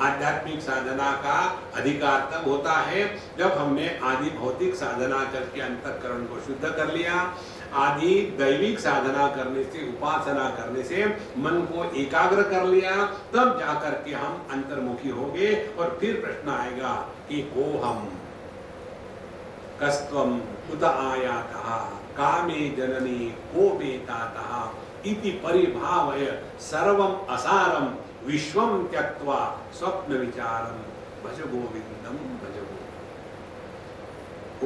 आध्यात्मिक साधना का अधिकार तब होता है जब हमने आदि भौतिक साधना करके अंतःकरण को शुद्ध कर लिया। आदि दैविक साधना करने से, उपासना करने से मन को एकाग्र कर लिया, तब जाकर के हम अंतर्मुखी होंगे। और फिर प्रश्न आएगा कि को हम कस्त्वम उत आयातः कामे जननी को बेतातः इति परिभावय सर्वम असारम विश्वम त्यक्त्वा स्वप्न विचारम भज गोविंदम भज गोविंदम।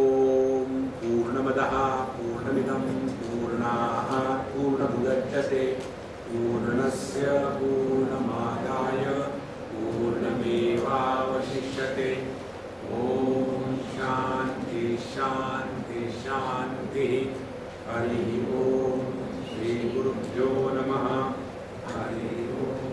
ओम पूर्णमदः पूर्णमिदं पूर्णात् पूर्णमुदच्यते पूर्णस्य पूर्णमादाय पूर्णमेवावशिष्यते। ओम शांति शांति शांति। हरि ओम। श्री गुरुभ्यो नमः। हरि ओम।